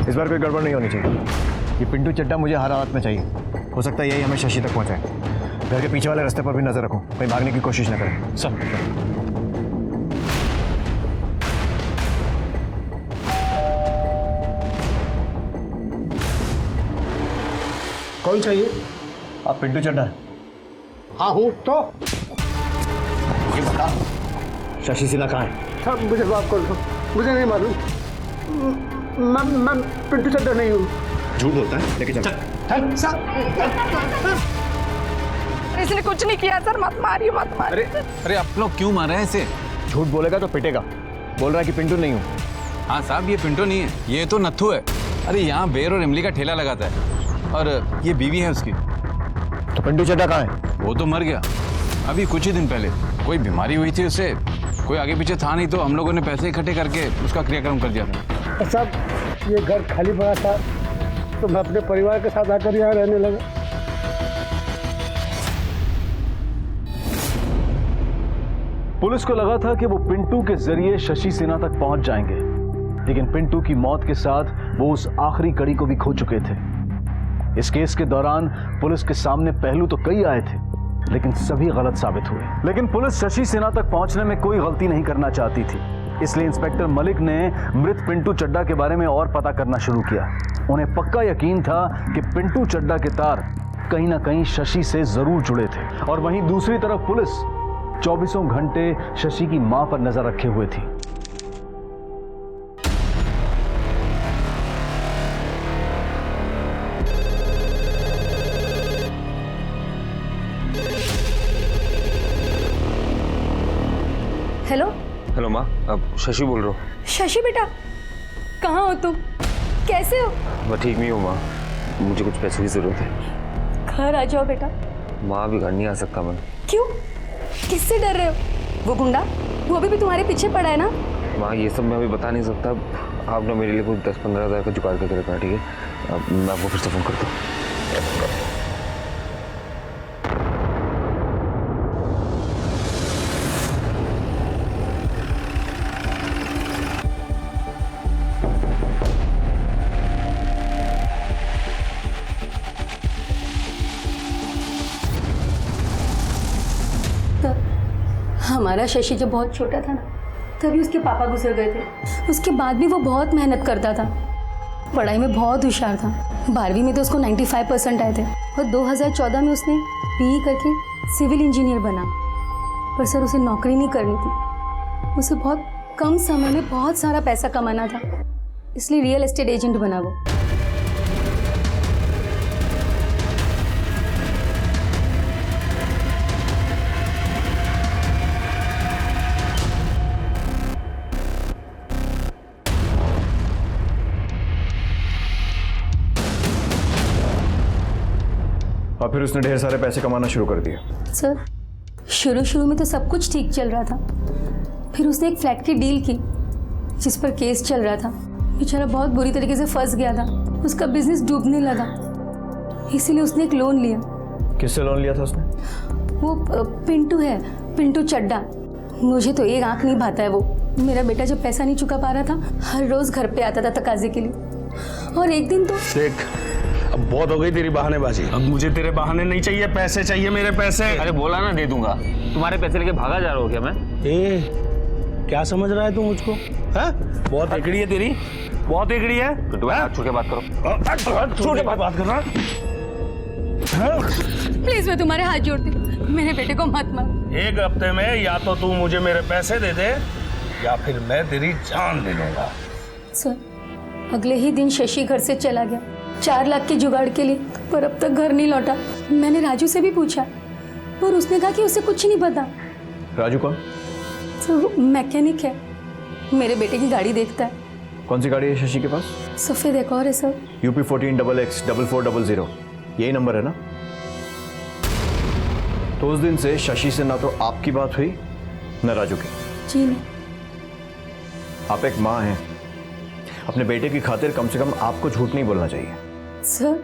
इस बार कोई गड़बड़ नहीं होनी चाहिए। ये पिंटू चड्ढा मुझे हर हालत में चाहिए। हो सकता है यही हमें शशि तक पहुंचाए। घर के पीछे वाले रास्ते पर भी नजर रखो, कहीं भागने की कोशिश न करें। सब कौन चाहिए? आप पिंटू चड्ढा? हाँ हूँ। तो ये बता, शशि सिन्हा कहाँ है? सब मुझे माफ कर दो, मुझे नहीं मालूम। मैं पिंटू चड्ढा नहीं हूँ। झूठ बोलता है, लेके चल। इसने कुछ नहीं किया सर, मत मारिए मत मारिए। अरे आप लोग क्यों मार रहे हैं इसे? झूठ बोलेगा तो पिटेगा। बोल रहा है कि पिंटू नहीं हूँ। हाँ साहब, ये पिंटू नहीं है, ये तो नत्थू है। अरे यहाँ बेर और इमली का ठेला लगाता है और ये बीवी है उसकी। तो पिंटू चड्ढा कहाँ है? वो तो मर गया अभी कुछ ही दिन पहले। कोई बीमारी हुई थी उसे, कोई आगे पीछे था नहीं, तो हम लोगों ने पैसे इकट्ठे करके उसका क्रियाक्रम कर दिया था। साहब ये घर खाली पड़ा था तो मैं अपने परिवार के साथ आकर यहाँ रहने लगा। पुलिस को लगा था कि वो पिंटू के जरिए शशि सिन्हा तक पहुंच जाएंगे, लेकिन पिंटू की मौत के साथ वो उस आखिरी कड़ी को भी खो चुके थे। इस केस के दौरान पुलिस के सामने पहलू तो कई आए थे, लेकिन सभी गलत साबित हुए। लेकिन पुलिस शशि सिन्हा तक पहुंचने में कोई गलती नहीं करना चाहती थी, इसलिए इंस्पेक्टर मलिक ने मृत पिंटू चड्ढा के बारे में और पता करना शुरू किया। उन्हें पक्का यकीन था कि पिंटू चड्ढा के तार कहीं ना कहीं शशि से जरूर जुड़े थे। और वहीं दूसरी तरफ पुलिस 24 घंटे शशि की मां पर नजर रखे हुए थी। हेलो हेलो माँ, अब शशि बोल रहा हूँ। शशि बेटा, कहाँ हो तुम? कैसे हो? मैं ठीक नहीं हूँ माँ, मुझे कुछ पैसों की जरूरत है। घर आ जाओ बेटा। माँ अभी घर नहीं आ सकता मैं। क्यों? किससे डर रहे हो? वो गुंडा, वो भी तुम्हारे पीछे पड़ा है ना? माँ ये सब मैं अभी बता नहीं सकता। आप ना मेरे लिए कुछ 10-15 हज़ार का जुगाड़ करके रखना, ठीक है? अब मैं आपको फिर से फोन करता हूँ। हमारा शशि जब बहुत छोटा था ना, तभी उसके पापा गुजर गए थे। उसके बाद भी वो बहुत मेहनत करता था, पढ़ाई में बहुत होशियार था। 12वीं में तो उसको 95% आए थे और 2014 में उसने BE करके सिविल इंजीनियर बना। पर सर उसे नौकरी नहीं करनी थी, उसे बहुत कम समय में बहुत सारा पैसा कमाना था, इसलिए रियल एस्टेट एजेंट बना वो। और फिर उसने ढेर सारे पैसे कमाना शुरू कर दिए। सर शुरू में तो सब कुछ ठीक चल रहा था, फिर उसने एक फ्लैट की डील की जिस पर केस चल रहा था। बेचारा बहुत बुरी तरीके से फंस गया था, उसका बिजनेस डूबने लगा, इसीलिए उसने एक लोन लिया। किससे लोन लिया था उसने? वो पिंटू है, पिंटू चड्ढा। मुझे तो एक आंख नहीं भाता है वो। मेरा बेटा जब पैसा नहीं चुका पा रहा था, हर रोज घर पे आता था तकाजे के लिए। और एक दिन तो देख, अब बहुत हो गई तेरी बहानेबाजी। अब मुझे तेरे बहाने नहीं चाहिए, पैसे चाहिए, मेरे पैसे। अरे बोला ना दे दूंगा। तुम्हारे पैसे लेके भागा जा रहा हो क्या मैं? क्या समझ रहा है तू मुझको? है? बहुत एकड़ी है तेरी, बहुत एकड़ी है। तो हाथ छू के बात करो। छू के बात कर रहा। प्लीज मैं तुम्हारे हाथ जोड़ती हूँ, मेरे बेटे को मत मार। एक हफ्ते में या तो तू मुझे मेरे पैसे दे दे या फिर मैं तेरी जान ले लूंगा। सर अगले ही दिन शशि घर से चला गया 4 लाख के जुगाड़ के लिए, पर अब तक घर नहीं लौटा। मैंने राजू से भी पूछा और उसने कहा कि उसे कुछ नहीं पता। राजू कौन? सर मैकेनिक है, मेरे बेटे की गाड़ी देखता है। कौन सी गाड़ी है शशि के पास? सफ़ेद एक और है सर। UP 14XX4400, यही नंबर है ना? तो उस दिन से शशि से ना तो आपकी बात हुई न राजू की। जी नहीं। आप एक माँ हैं, अपने बेटे की खातिर कम से कम आपको झूठ नहीं बोलना चाहिए। सर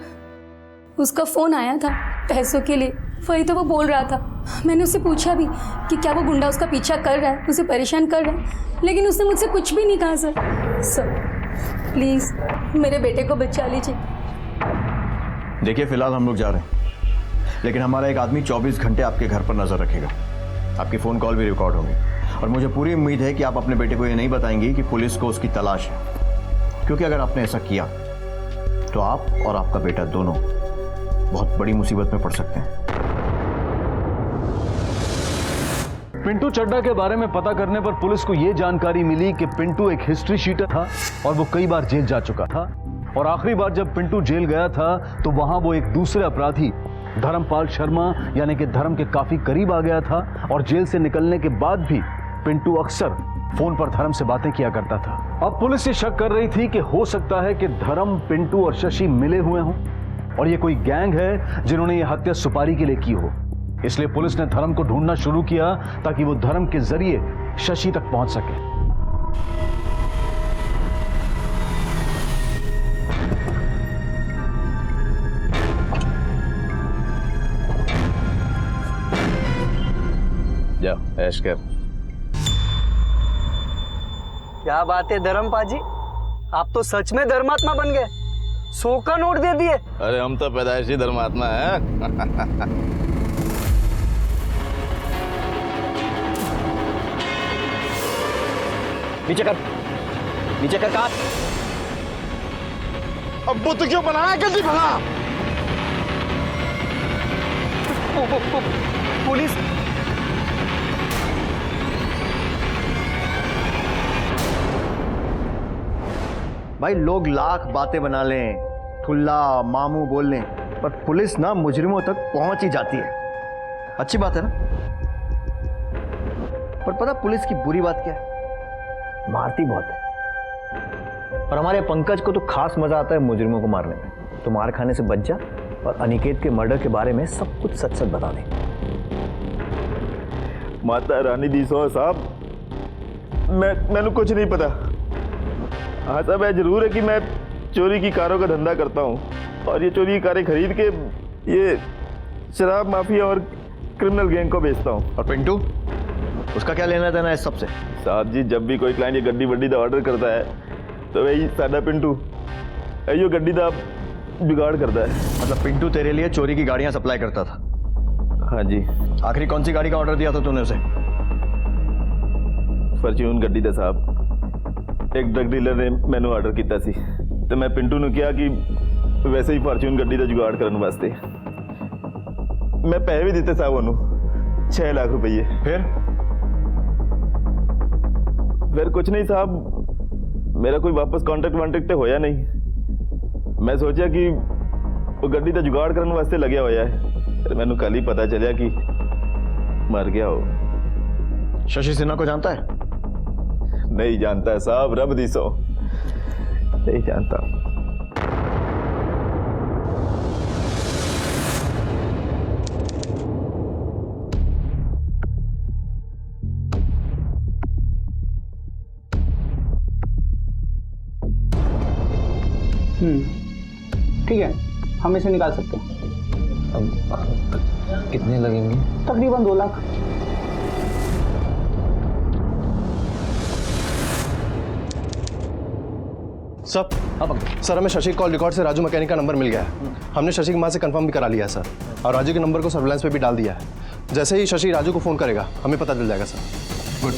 उसका फ़ोन आया था पैसों के लिए, वही तो वो बोल रहा था। मैंने उससे पूछा भी कि क्या वो गुंडा उसका पीछा कर रहा है, उसे परेशान कर रहा है, लेकिन उसने मुझसे कुछ भी नहीं कहा। सर प्लीज़ मेरे बेटे को बचा लीजिए। देखिए फिलहाल हम लोग जा रहे हैं, लेकिन हमारा एक आदमी 24 घंटे आपके घर पर नजर रखेगा। आपकी फ़ोन कॉल भी रिकॉर्ड होंगी और मुझे पूरी उम्मीद है कि आप अपने बेटे को ये नहीं बताएंगी कि पुलिस को उसकी तलाश है, क्योंकि अगर आपने ऐसा किया तो आप और आपका बेटा दोनों बहुत बड़ी मुसीबत में पड़ सकते हैं। पिंटू चड्डा के बारे में पता करने पर पुलिस को यह जानकारी मिली कि पिंटू एक हिस्ट्री शीटर था और वो कई बार जेल जा चुका था। और आखिरी बार जब पिंटू जेल गया था तो वहां वो एक दूसरे अपराधी धर्मपाल शर्मा यानी कि धर्म के काफी करीब आ गया था। और जेल से निकलने के बाद भी पिंटू अक्सर फोन पर धर्म से बातें किया करता था। अब पुलिस ये शक कर रही थी कि हो सकता है कि धर्म, पिंटू और शशि मिले हुए हों और ये कोई गैंग है जिन्होंने ये हत्या सुपारी के लिए की हो। इसलिए पुलिस ने धर्म को ढूंढना शुरू किया ताकि वो धर्म के जरिए शशि तक पहुंच सके। जाओ ऐश कर। क्या बात है धर्मपाजी, आप तो सच में धर्मात्मा बन गए। 100 का नोट दे दिए। अरे हम तो पैदाइशी धर्मात्मा है। नीचे कर, नीचे कर काट। अब बुत क्यों बनाया गलती भला? पुलिस भाई लोग लाख बातें बना लें, ठुल्ला मामू बोल लें, पर पुलिस ना मुजरिमों तक पहुंच ही जाती है। अच्छी बात है ना? पर पता पुलिस की बुरी बात क्या है? मारती बहुत है। और हमारे पंकज को तो खास मजा आता है मुजरिमों को मारने में। तो मार खाने से बच जा और अनिकेत के मर्डर के बारे में सब कुछ सच सच बता दे। माता रानी दी सो साहब, मैंने कुछ नहीं पता। हाँ साहब, जरूर है कि मैं चोरी की कारों का धंधा करता हूँ और ये चोरी की कारें खरीद के ये शराब माफिया और क्रिमिनल गैंग को बेचता हूँ। और पिंटू, उसका क्या लेना देना है इस सबसे? साहब जी, जब भी कोई क्लाइंट ये गड्डी वड्डी का ऑर्डर करता है तो वही सादा पिंटू यो गड्डी का जुगाड़ करता है। मतलब पिंटू तेरे लिए चोरी की गाड़ियां सप्लाई करता था? हाँ जी। आखिरी कौन सी गाड़ी का ऑर्डर दिया था तूने उसे? फॉर्च्यून गड्डी था साहब। एक ड्रग डीलर ने मैंने ऑर्डर किया सी तो मैं पिंटू ने किया कि वैसे ही फॉर्च्यून गड्डी का जुगाड़ करने वास्ते मैं पैसे भी दिते साहब उन्होंने 6 लाख रुपये। फिर कुछ नहीं साहब, मेरा कोई वापस कॉन्ट्रैक्ट वॉन्ट्रैक्ट होया नहीं। मैं सोचा कि वो गड्डी का जुगाड़ करने वास्ते लगे होया है, फिर मैंने कल ही पता चलिया कि मर गया हो। शशि सिन्हा को जानता है? नहीं जानता है साहब, रब दी सो नहीं जानता। ठीक है, हम इसे निकाल सकते हैं। कितने लगेंगे? तकरीबन 2 लाख। सर हमें शशि कॉल रिकॉर्ड से राजू मैकेनिक का नंबर मिल गया है। हमने शशि की माँ से कंफर्म भी करा लिया है सर, और राजू के नंबर को सर्विलांस पे भी डाल दिया है। जैसे ही शशि राजू को फोन करेगा हमें पता चल जाएगा sir. Good.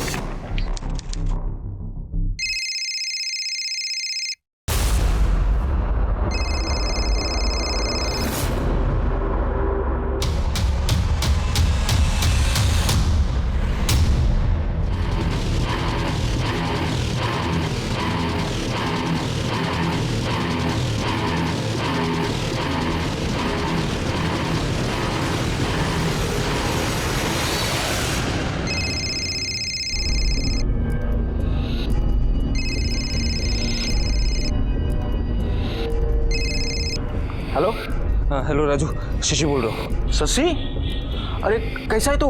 Hello. Hello Raju, Shashi बोल रहा हूँ। शशि, अरे कैसा है तू?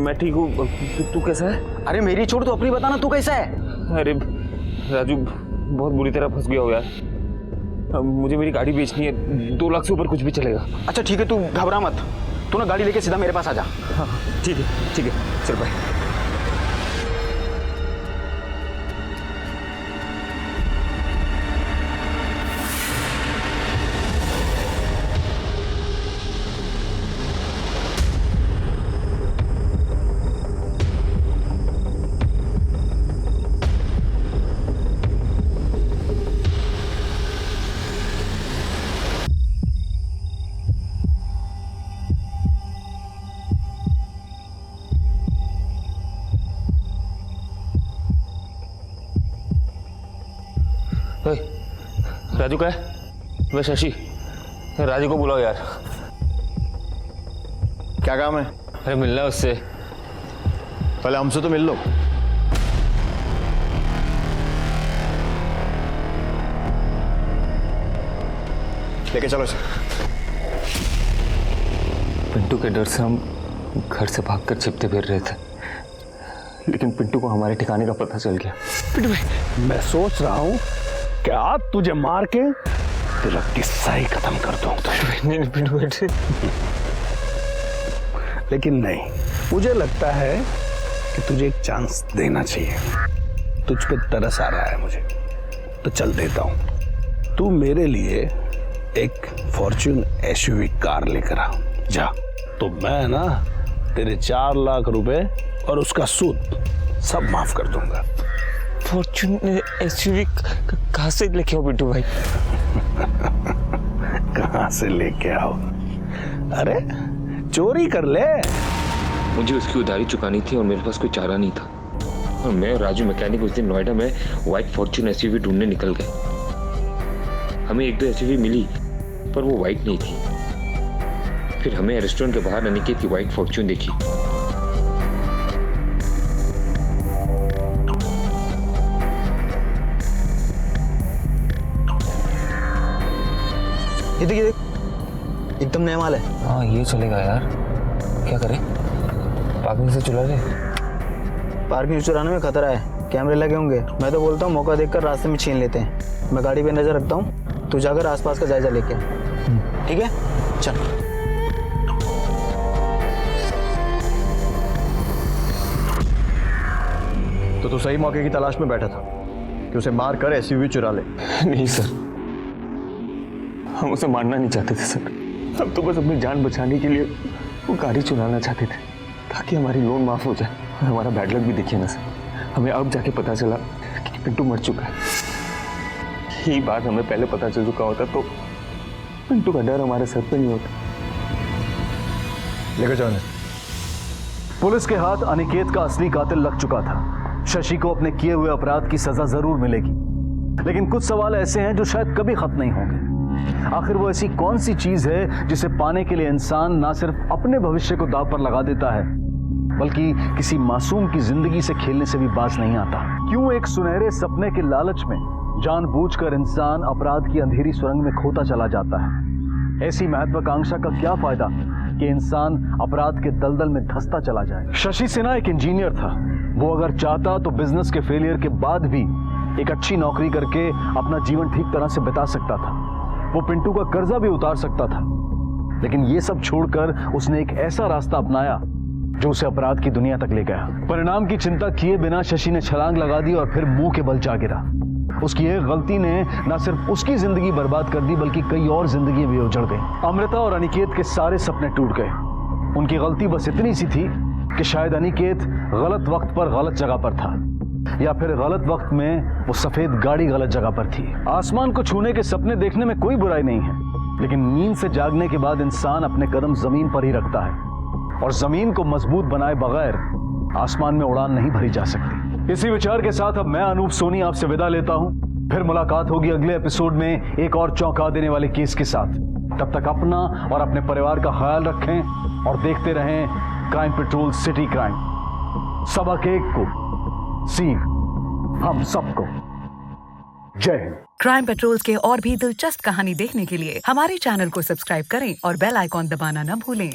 मैं ठीक हूँ, तू कैसा है? अरे मेरी छोड़, तू अपनी बताना, तू कैसा है? अरे राजू, बहुत बुरी तरह फंस गया हो यार। अब मुझे मेरी गाड़ी बेचनी है, 2 लाख से ऊपर कुछ भी चलेगा। अच्छा ठीक है, तू घबरा मत, तू ना गाड़ी लेके सीधा मेरे पास आ जा। हाँ ठीक है, चल बाय। राजू का है? मैं शशि, राजू को बुलाओ यार। क्या काम है? अरे मिलना है उससे। पहले हमसे तो मिल लो। लेके चलो इसे। पिंटू के डर से हम घर से भागकर छिपते फिर रहे थे, लेकिन पिंटू को हमारे ठिकाने का पता चल गया। पिंटू भाई, मैं सोच रहा हूँ कि आज तुझे मार के तेरा किस्सा ही खत्म कर दूं। नहीं पिंटू भाई, लेकिन नहीं, मुझे लगता है कि तुझे एक चांस देना चाहिए। तुझ पे तरस आ रहा है मुझे, तो चल देता हूँ। तू मेरे लिए एक फॉर्च्यून एसयूवी कार लेकर आ जा, तो मैं ना तेरे 4 लाख रुपए और उसका सूद सब माफ कर दूंगा। फॉर्च्यून एसयूवी कहाँ से लेके आओ पिंटू भाई? कहाँ से लेके आओ? अरे चोरी कर ले। मुझे उसकी उधारी चुकानी थी और मेरे पास कोई चारा नहीं था, और मैं और राजू मैकेनिक उस दिन नोएडा में व्हाइट फॉर्च्यून एसयूवी ढूंढने निकल गए। हमें 1-2 एसयूवी मिली, पर वो व्हाइट नहीं थी। फिर हमें रेस्टोरेंट के बाहर अनिकेत की व्हाइट फॉर्च्यून देखी। ये देख एकदम नया माल है। हाँ ये चलेगा यार, क्या करें? पार्किंग से चुरा ले। पार्किंग चुराने में खतरा है, कैमरे लगे होंगे। मैं तो बोलता हूँ मौका देखकर रास्ते में छीन लेते हैं। मैं गाड़ी पे नजर रखता हूँ, तू जाकर आसपास का जायजा लेके। ठीक है, चल। तो तू सही मौके की तलाश में बैठा था कि उसे मार कर एसयूवी चुरा ले? नहीं सर, हम उसे मारना नहीं चाहते थे सर। हम तो बस अपनी जान बचाने के लिए वो गाड़ी चुराना चाहते थे, ताकि हमारी लोन माफ हो जाए। और हमारा बैड लक भी देखिए ना सर, हमें अब जाके पता चला कि पिंटू मर चुका है। यही बात हमें पहले पता चल चुका होता तो पिंटू का डर हमारे सर पे नहीं होता। लेकर जाओ। पुलिस के हाथ अनिकेत का असली कातिल लग चुका था। शशि को अपने किए हुए अपराध की सजा जरूर मिलेगी, लेकिन कुछ सवाल ऐसे हैं जो शायद कभी खत्म नहीं होंगे। आखिर वो ऐसी कौन सी चीज है जिसे पाने के लिए इंसान ना सिर्फ अपने भविष्य को दांव पर लगा देता है, बल्कि किसी मासूम की जिंदगी से खेलने से भी बाज नहीं आता? क्यों एक सुनहरे सपने के लालच में जानबूझकर इंसान अपराध की अंधेरी सुरंग में खोता चला जाता है? ऐसी महत्वाकांक्षा का क्या फायदा कि इंसान अपराध के दलदल में धंसता चला जाए? शशि सिन्हा एक इंजीनियर था। वो अगर चाहता तो बिजनेस के फेलियर के बाद भी एक अच्छी नौकरी करके अपना जीवन ठीक तरह से बिता सकता था। वो पिंटू का कर्जा भी उतार सकता था, लेकिन ये सब छोड़कर उसने एक ऐसा रास्ता अपनाया जो उसे अपराध की दुनिया तक ले गया। परिणाम की चिंता किए बिना शशि ने छलांग लगा दी और फिर मुंह के बल जा गिरा। उसकी एक गलती ने न सिर्फ उसकी जिंदगी बर्बाद कर दी, बल्कि कई और जिंदगी भी उजड़ गई। अमृता और अनिकेत के सारे सपने टूट गए। उनकी गलती बस इतनी सी थी कि शायद अनिकेत गलत वक्त पर गलत जगह पर था, या फिर गलत वक्त में वो सफेद गाड़ी गलत जगह पर थी। आसमान को छूने के सपने देखने में कोई बुराई नहीं है, लेकिन नींद से जागने के बाद इंसान अपने कदम जमीन पर ही रखता है, और जमीन को मजबूत बनाए बगैर आसमान में उड़ान नहीं भरी जा सकती। इसी विचार के साथ अब मैं अनूप सोनी आपसे विदा लेता हूं। फिर मुलाकात होगी अगले एपिसोड में एक और चौंका देने वाले केस के साथ। तब तक अपना और अपने परिवार का ख्याल रखें और देखते रहें क्राइम पेट्रोल सिटी क्राइम। सबक एक को सीख हम सबको। जय हिंद। क्राइम पेट्रोल्स के और भी दिलचस्प कहानी देखने के लिए हमारे चैनल को सब्सक्राइब करें और बेल आइकॉन दबाना न भूलें।